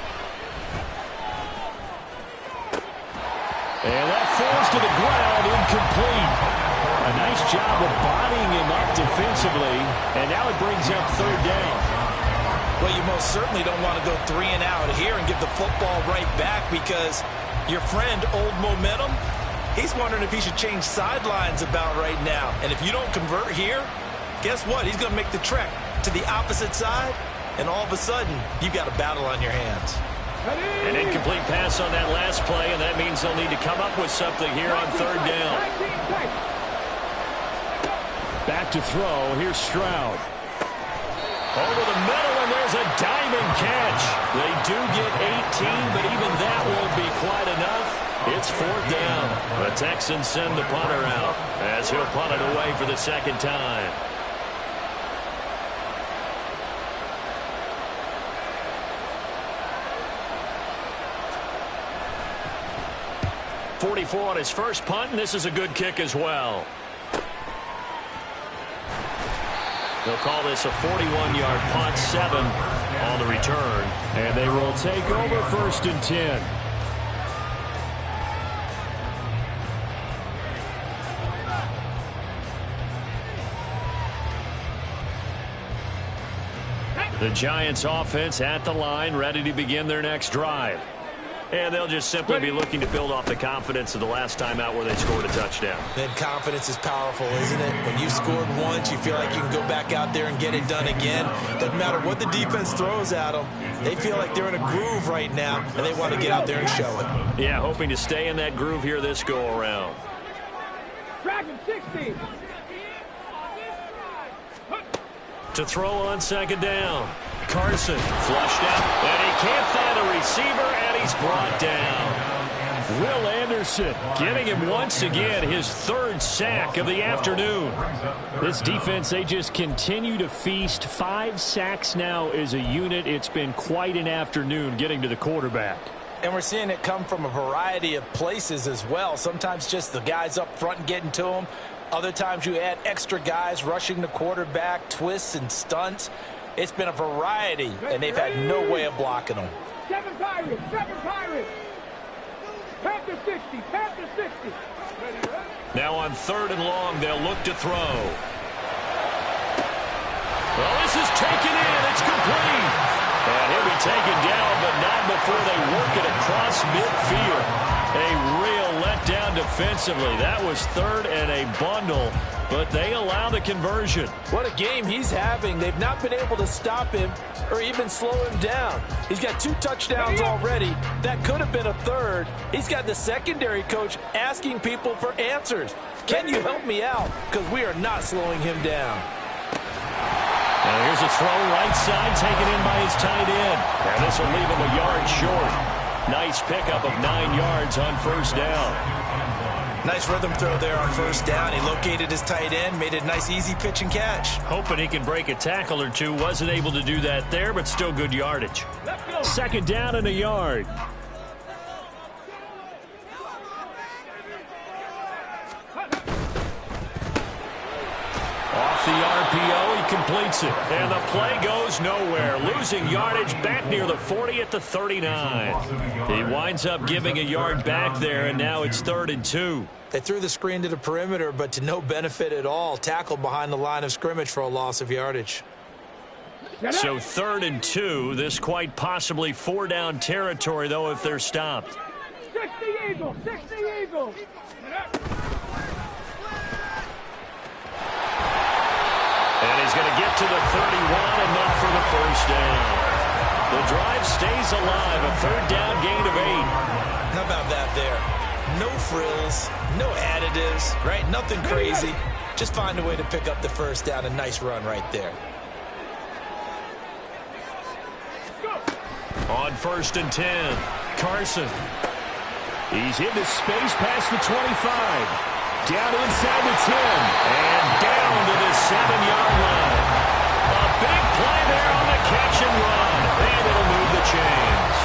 And that falls to the ground, incomplete. A nice job of bodying him up defensively, and now it brings up 3rd down. Well, you most certainly don't want to go 3 and out here and give the football right back because your friend, Old Momentum, he's wondering if he should change sidelines about right now. And if you don't convert here, guess what? He's going to make the trek to the opposite side, and all of a sudden, you've got a battle on your hands. An incomplete pass on that last play, and that means they'll need to come up with something here on 3rd down. Back to throw. Here's Stroud. Over the middle, and there's a diamond catch. They do get 18, but even that won't be quite enough. It's 4th down. The Texans send the punter out as he'll punt it away for the second time. .44 on his first punt, and this is a good kick as well. They'll call this a 41-yard punt, 7 on the return. And they will take over 1st and 10. The Giants offense at the line, ready to begin their next drive. And they'll just simply be looking to build off the confidence of the last time out where they scored a touchdown. Then confidence is powerful, isn't it? When you've scored once, you feel like you can go back out there and get it done again. Doesn't matter what the defense throws at them. They feel like they're in a groove right now, and they want to get out there and show it. Yeah, hoping to stay in that groove here this go-around. Dragon 60. To throw on 2nd down. Carson flushed out, and he can't find a receiver, and he's brought down. Will Anderson Getting him once again his 3rd sack of the afternoon. This defense, they just continue to feast. 5 sacks now as a unit. It's been quite an afternoon getting to the quarterback. And we're seeing it come from a variety of places as well. Sometimes just the guys up front and getting to them. Other times you add extra guys rushing the quarterback, twists and stunts. It's been a variety, and they've had no way of blocking them. 7 Pirates, 7 Pirates. Panther 60, Panther 60. Now on 3rd and long, they'll look to throw. Well, this is taken in. It's complete. And he'll be taken down, but not before they work it across midfield. A real letdown defensively. That was 3rd and a bundle, but they allow the conversion. What a game he's having. They've not been able to stop him or even slow him down. He's got 2 touchdowns already. That could have been a 3rd. He's got the secondary coach asking people for answers. Can you help me out? Because we are not slowing him down. And here's a throw right side taken in by his tight end. And this will leave him a yard short. Nice pickup of 9 yards on 1st down. Nice rhythm throw there on 1st down. He located his tight end, made a nice easy pitch and catch. Hoping he can break a tackle or two. Wasn't able to do that there, but still good yardage. 2nd down and a yard. Off the RPO, he completes it. And the play goes nowhere. Losing yardage back near the 40 at the 39. He winds up giving a yard back there, and now it's 3rd and 2. They threw the screen to the perimeter, but to no benefit at all. Tackled behind the line of scrimmage for a loss of yardage. So 3rd and 2. This quite possibly 4-down territory, though, if they're stopped. 60 Eagles, 60 Eagles. And he's going to get to the 31, enough for the 1st down. The drive stays alive, a 3rd down gain of 8. How about that there? No frills, no additives, right? Nothing crazy. Just find a way to pick up the 1st down. A nice run right there. On 1st and 10, Carson. He's into space past the 25. Down inside the 10. And down to the 7-yard line. A big play there on the catch and run. And it'll move the chains.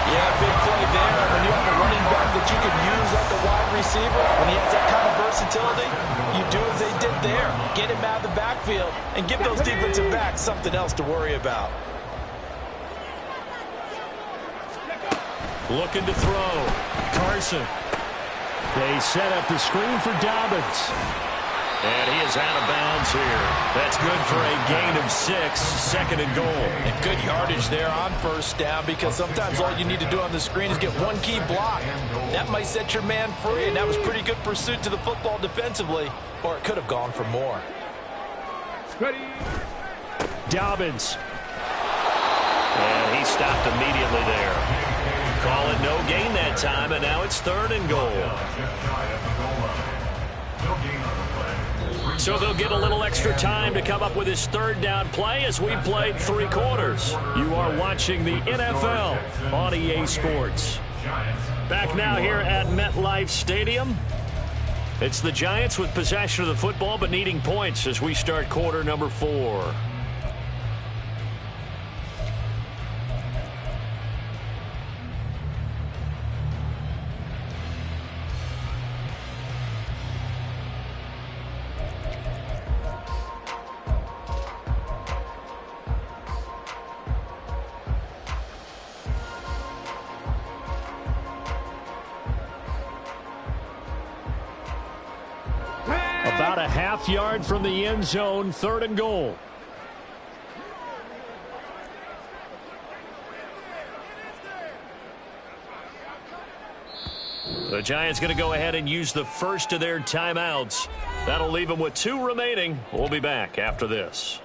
Yeah, big play there. When you have a running back that you can use like a wide receiver, when he has that kind of versatility, you do as they did there. Get him out of the backfield and give those defensive backs something else to worry about. Looking to throw. Carson. They set up the screen for Dobbins. And he is out of bounds here. That's good for a gain of 6, 2nd and goal. And good yardage there on 1st down, because sometimes all you need to do on the screen is get one key block. That might set your man free, and that was pretty good pursuit to the football defensively, or it could have gone for more. Ready. Dobbins. And he stopped immediately there. Call it no gain that time, and now it's 3rd and goal. So they'll get a little extra time to come up with his 3rd down play as we've played 3 quarters. You are watching the NFL on EA Sports. Back now here at MetLife Stadium. It's the Giants with possession of the football but needing points as we start quarter number 4. About a half yard from the end zone, 3rd and goal. The Giants going to go ahead and use the first of their timeouts. That'll leave them with 2 remaining. We'll be back after this.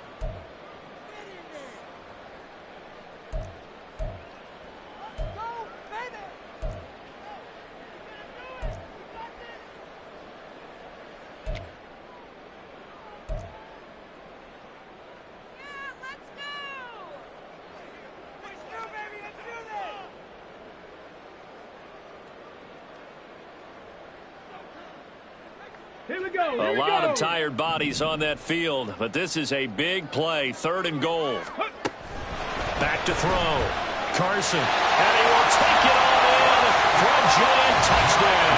A lot of tired bodies on that field, but this is a big play. 3rd and goal. Back to throw. Carson, and he will take it all in for a Giant touchdown.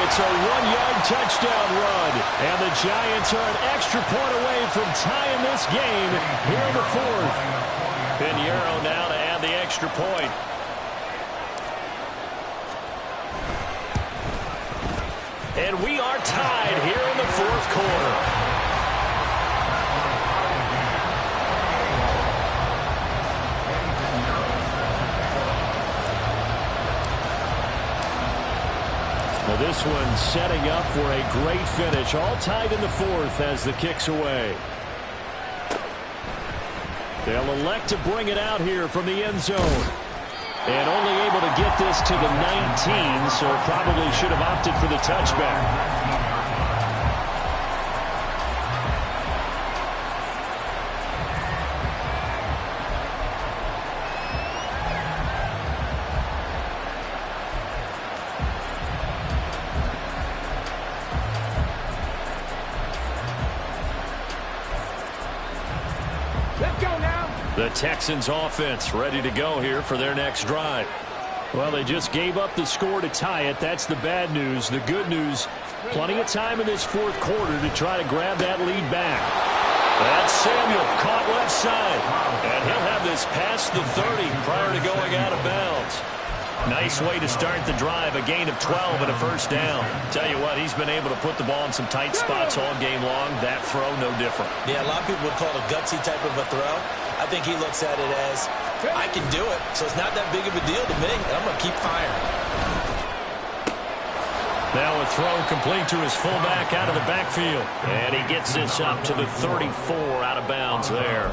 It's a 1-yard touchdown run, and the Giants are an extra point away from tying this game here in the 4th. Pinheiro now to add the extra point. And we are tied here in the 4th quarter. Now this one setting up for a great finish. All tied in the 4th as the kick's away. They'll elect to bring it out here from the end zone. And only able to get this to the 19, so probably should have opted for the touchback. Let's go now. The Texans offense ready to go here for their next drive. Well, they just gave up the score to tie it. That's the bad news. The good news, plenty of time in this 4th quarter to try to grab that lead back. That's Samuel caught left side. And he'll have this past the 30 prior to going out of bounds. Nice way to start the drive. A gain of 12 and a 1st down. Tell you what, he's been able to put the ball in some tight spots all game long. That throw, no different. Yeah, a lot of people would call it a gutsy type of a throw. I think he looks at it as, I can do it, so it's not that big of a deal to me, and I'm going to keep firing. Now a throw complete to his fullback out of the backfield. And he gets this up to the 34 out of bounds there.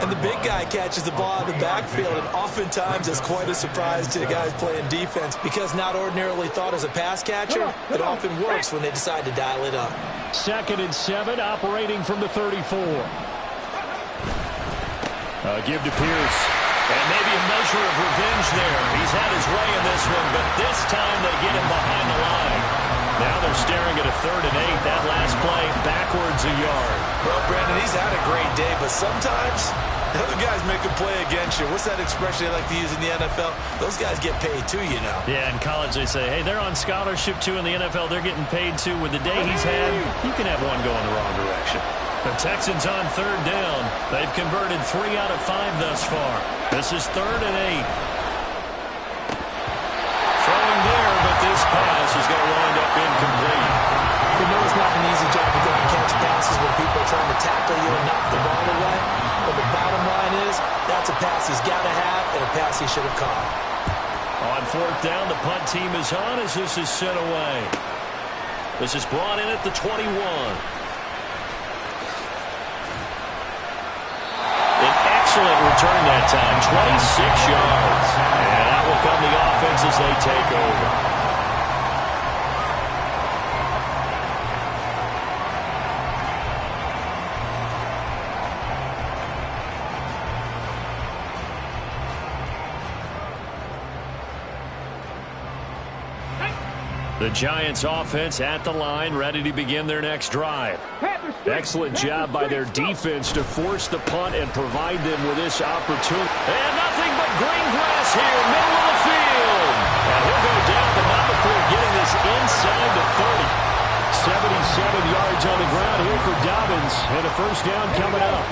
And the big guy catches the ball out of the backfield, and oftentimes it's quite a surprise to the guys playing defense because not ordinarily thought as a pass catcher, it often works when they decide to dial it up. 2nd and 7, operating from the 34. Give to Pierce. And maybe a measure of revenge there. He's had his way in this one, but this time they get him behind the line. Now they're staring at a 3rd and 8. That last play backwards a yard. Well, Brandon, he's had a great day, but sometimes the other guys make a play against you. What's that expression they like to use in the NFL? Those guys get paid too, you know. Yeah, in college they say, hey, they're on scholarship too. In the NFL, they're getting paid too. With the day he's had, you can have one go in the wrong direction. The Texans on 3rd down. They've converted 3 out of 5 thus far. This is 3rd and 8. Throwing there, but this pass is going to wind up incomplete. You know it's not an easy job to go and catch passes when people are trying to tackle you and knock the ball away. But the bottom line is, that's a pass he's got to have and a pass he should have caught. On 4th down, the punt team is on as this is sent away. This is brought in at the 21. Excellent return that time, 26 yards. And that will come the offense as they take over. The Giants offense at the line, ready to begin their next drive. Excellent job by their defense to force the punt and provide them with this opportunity. And nothing but green grass here, middle of the field. And he'll go down, but not before getting this inside the 30. 77 yards on the ground here for Dobbins, and a first down coming up.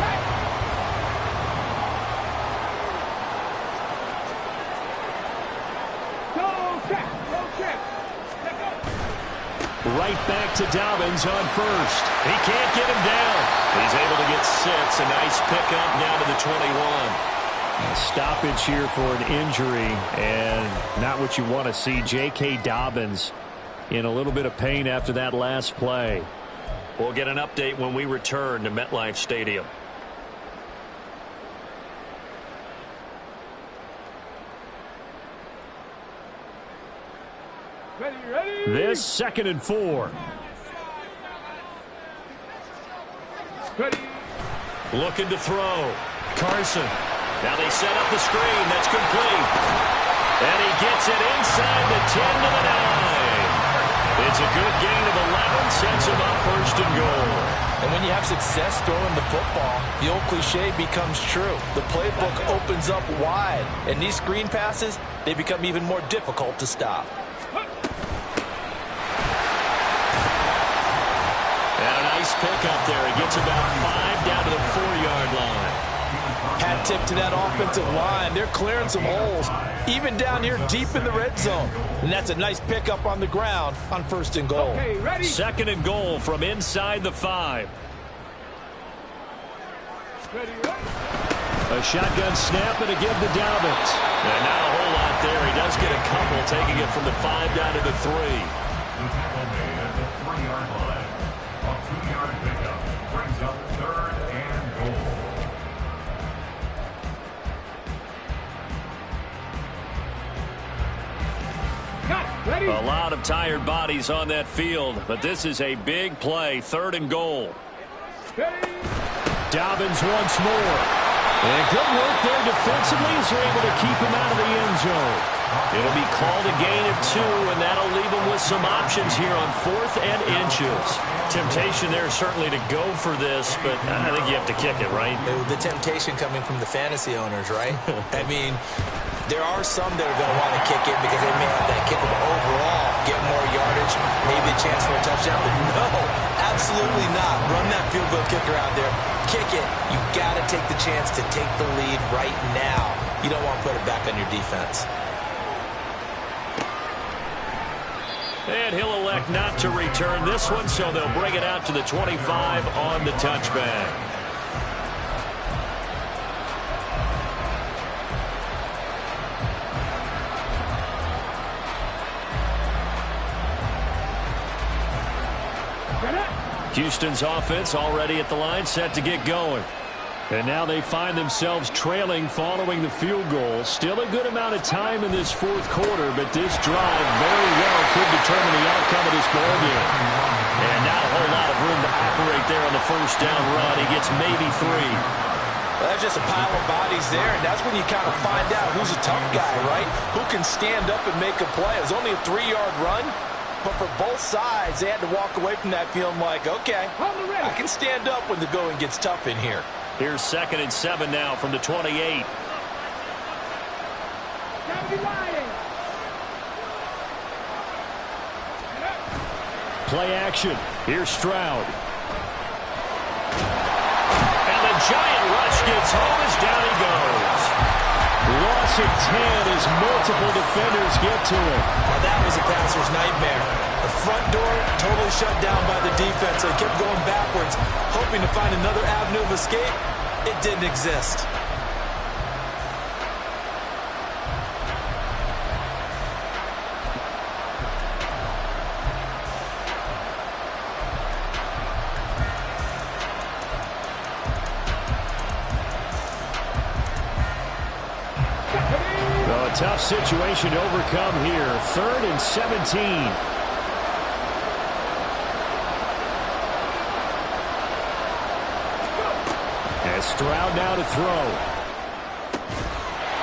Right back to Dobbins on first. He can't get him down. He's able to get 6. A nice pickup down to the 21. A stoppage here for an injury, and not what you want to see. J.K. Dobbins in a little bit of pain after that last play. We'll get an update when we return to MetLife Stadium. Ready. This 2nd and 4. Ready. Looking to throw. Carson. Now they set up the screen. That's complete. And he gets it inside the 10 to the 9. It's a good gain of 11. Sets him up 1st and goal. And when you have success throwing the football, the old cliche becomes true. The playbook opens up wide. And these screen passes, they become even more difficult to stop. And a nice pickup there. He gets about 5 down to the 4-yard line. Hat tip to that offensive line. They're clearing some holes, even down here deep in the red zone. And that's a nice pickup on the ground on 1st and goal. Okay, ready. 2nd and goal from inside the 5. Ready. A shotgun snap and a give to Dobbins. And not a whole lot there. He does get a couple, taking it from the 5 down to the 3. The tackle made at the 3-yard line. A 2-yard pickup brings up 3rd and goal. Ready. A lot of tired bodies on that field, but this is a big play. 3rd and goal. Ready. Dobbins once more. And good work there defensively as they're able to keep him out of the end zone. It'll be called a gain of 2, and that'll leave him with some options here on 4th and inches. Temptation there certainly to go for this, but I think you have to kick it, right? The temptation coming from the fantasy owners, right? I mean, there are some that are going to want to kick it because they may have that kick, but overall get more yardage, maybe a chance for a touchdown. But no, absolutely not. Run that field goal kicker out there. Kick it. You got to take the chance to take the lead right now. You don't want to put it back on your defense. And he'll elect not to return this one, so they'll bring it out to the 25 on the touchback. Houston's offense already at the line, set to get going. And now they find themselves trailing following the field goal. Still a good amount of time in this 4th quarter, but this drive very well could determine the outcome of this ballgame. And not a whole lot of room to operate there on the 1st down run. He gets maybe 3. Well, that's just a pile of bodies there, and that's when you kind of find out who's a tough guy, right? Who can stand up and make a play. It was only a 3-yard run, but for both sides, they had to walk away from that feeling like, okay, I can stand up when the going gets tough in here. Here's 2nd and 7 now from the 28. Play action. Here's Stroud. And the giant rush gets home as down he goes. Loss of 10 as multiple defenders get to him. Now that was a passer's nightmare. The front door totally shut down by the defense. They kept going backwards, hoping to find another avenue of escape. It didn't exist. A tough situation to overcome here. 3rd and 17. As Stroud now to throw.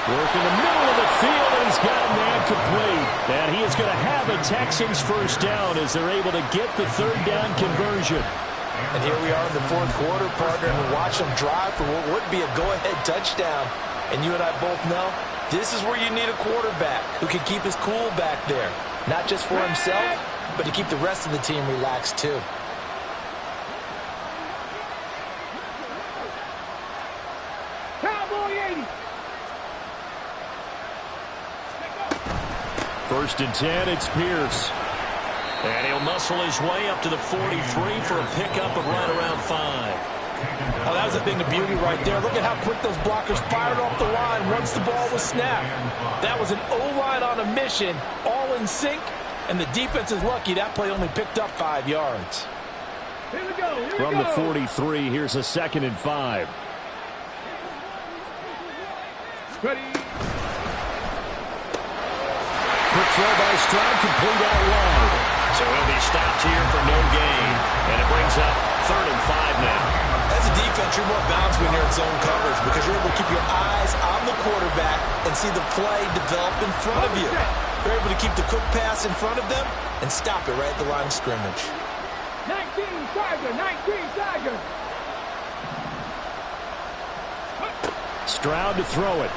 Work in the middle of the field, and he's got a man incomplete. And he is going to have a Texans first down as they're able to get the third down conversion. And here we are in the fourth quarter, partner, and watch them drive for what would be a go-ahead touchdown. And you and I both know this is where you need a quarterback who can keep his cool back there. Not just for himself, but to keep the rest of the team relaxed too. Cowboy 80. First and 10, it's Pierce. And he'll muscle his way up to the 43 for a pickup of right around 5. Oh, that was a thing of beauty right there. Look at how quick those blockers fired off the line once the ball was snapped. That was an O-line on a mission, all in sync, and the defense is lucky that play only picked up 5 yards. Here we go. Here From we the go. 43, here's a 2nd and 5. Ready. Quick throw by Stroud, complete out wide. So he'll be stopped here for no gain. And it brings up 3rd and 5 now. As a defense, you're more balanced when you're in zone coverage because you're able to keep your eyes on the quarterback and see the play develop in front of you. You're able to keep the quick pass in front of them and stop it right at the line of scrimmage. 19 Tiger. 19 Tiger. Stroud to throw it.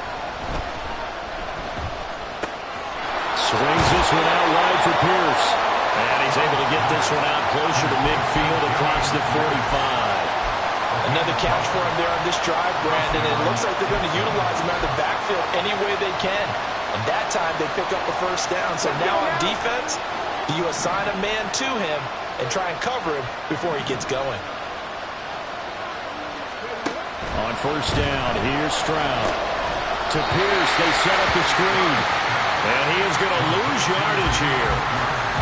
Swings this one out wide for Pierce. And he's able to get this one out closer to midfield across the 45. Another catch for him there on this drive, Brandon. And it looks like they're going to utilize him out of the backfield any way they can. And that time they pick up a first down. So now on defense, you assign a man to him and try and cover him before he gets going. On first down, here's Stroud. To Pierce, they set up the screen. And he is going to lose yardage here.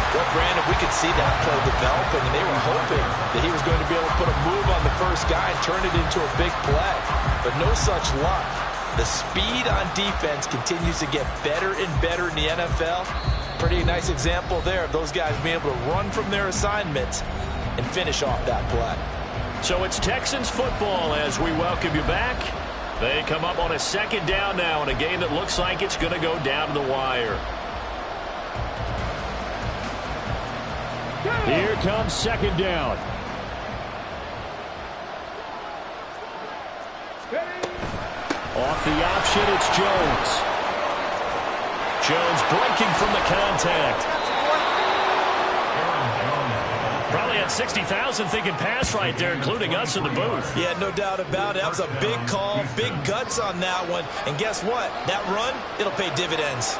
Well, Brandon, we could see that play developing, and they were hoping that he was going to be able to put a move on the first guy and turn it into a big play. But no such luck. The speed on defense continues to get better and better in the NFL. Pretty nice example there of those guys being able to run from their assignments and finish off that play. So it's Texans football as we welcome you back. They come up on a 2nd down now in a game that looks like it's going to go down to the wire. Here comes 2nd down. Off the option, it's Jones. Jones breaking from the contact. Probably had 60,000 thinking pass right there, including us in the booth. Yeah, no doubt about it. That was a big call, big guts on that one. And guess what? That run, it'll pay dividends.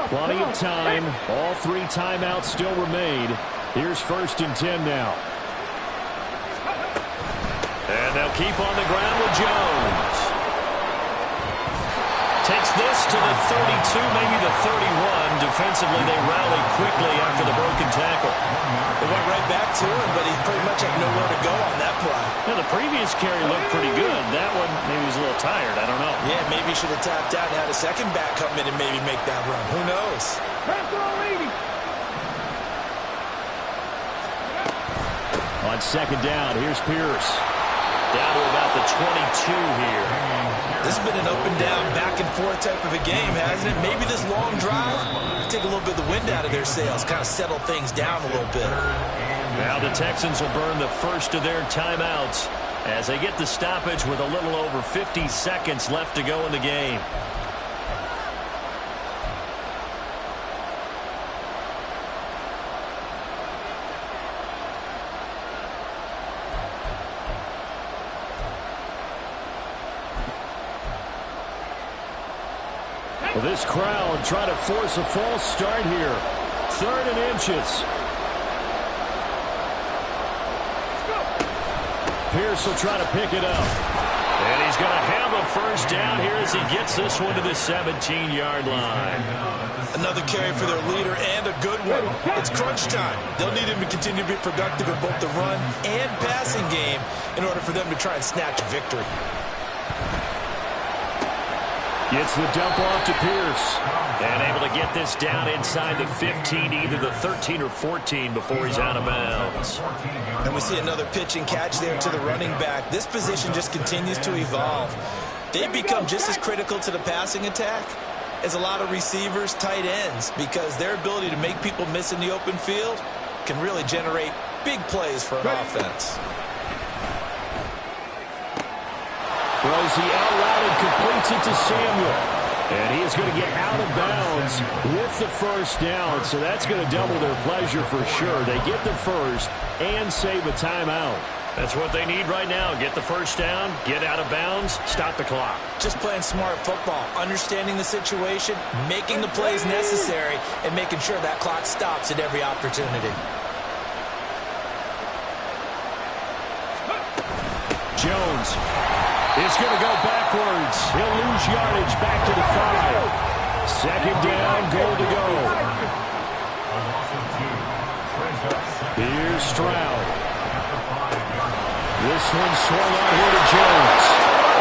Plenty of time. All 3 timeouts still remain. Here's 1st and 10 now. And they'll keep on the ground with Jones. Takes this to the 32, maybe the 31. Defensively, they rallied quickly after the broken tackle. They went right back to him, but he pretty much had nowhere to go on that play. Now, the previous carry looked pretty good. That one, maybe he was a little tired. I don't know. Yeah, maybe he should have tapped out and had a second back come in and maybe make that run. Who knows? On 2nd down, here's Pierce. Down to about the 22 here. This has been an up and down, back and forth type of a game, hasn't it? Maybe this long drive, take a little bit of the wind out of their sails, kind of settle things down a little bit. Now the Texans will burn the first of their timeouts as they get the stoppage with a little over 50 seconds left to go in the game. Well, this crowd trying to force a false start here. 3rd and inches. Pierce will try to pick it up. And he's going to have a first down here as he gets this one to the 17-yard line. Another carry for their leader and a good one. It's crunch time. They'll need him to continue to be productive in both the run and passing game in order for them to try and snatch a victory. Gets the dump off to Pierce. And able to get this down inside the 15, either the 13 or 14 before he's out of bounds. And we see another pitch and catch there to the running back. This position just continues to evolve. They become just as critical to the passing attack as a lot of receivers, tight ends, because their ability to make people miss in the open field can really generate big plays for an offense. Throws the out route and completes it to Samuel. And he is going to get out of bounds with the first down, so that's going to double their pleasure for sure. They get the first and save a timeout. That's what they need right now. Get the first down, get out of bounds, stop the clock. Just playing smart football, understanding the situation, making the plays necessary, and making sure that clock stops at every opportunity. Jones is going to go backwards. He'll lose yardage back to the 5. Second down, goal to go. Here's Stroud. This one swung out here to Jones.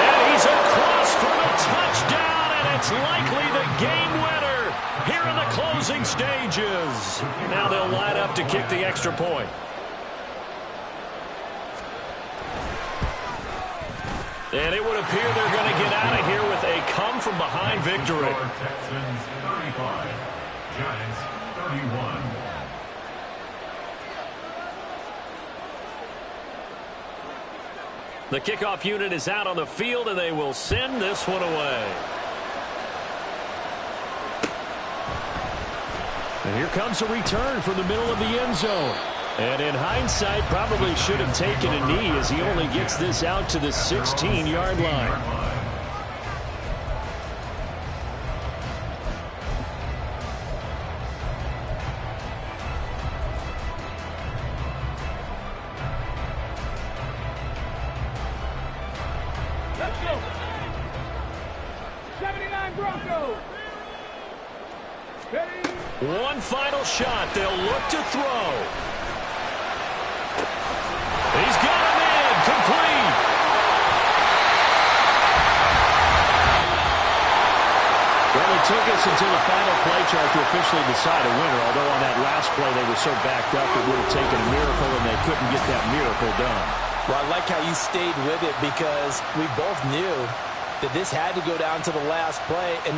And he's across for a touchdown, and it's likely the game winner here in the closing stages. Now they'll line up to kick the extra point. And it would appear they're going to get out of here with a come-from-behind victory. Texans 35, Giants 31. The kickoff unit is out on the field, and they will send this one away. And here comes a return from the middle of the end zone. And in hindsight, probably should have taken a knee as he only gets this out to the 16-yard line. Let's go. 79 Broncos. Ready? One final shot. They'll look to throw. He's got him in. Complete. Well, it took us until the final play chart to officially decide a winner, although on that last play they were so backed up it would have taken a miracle, and they couldn't get that miracle done. Well, I like how you stayed with it because we both knew that this had to go down to the last play. And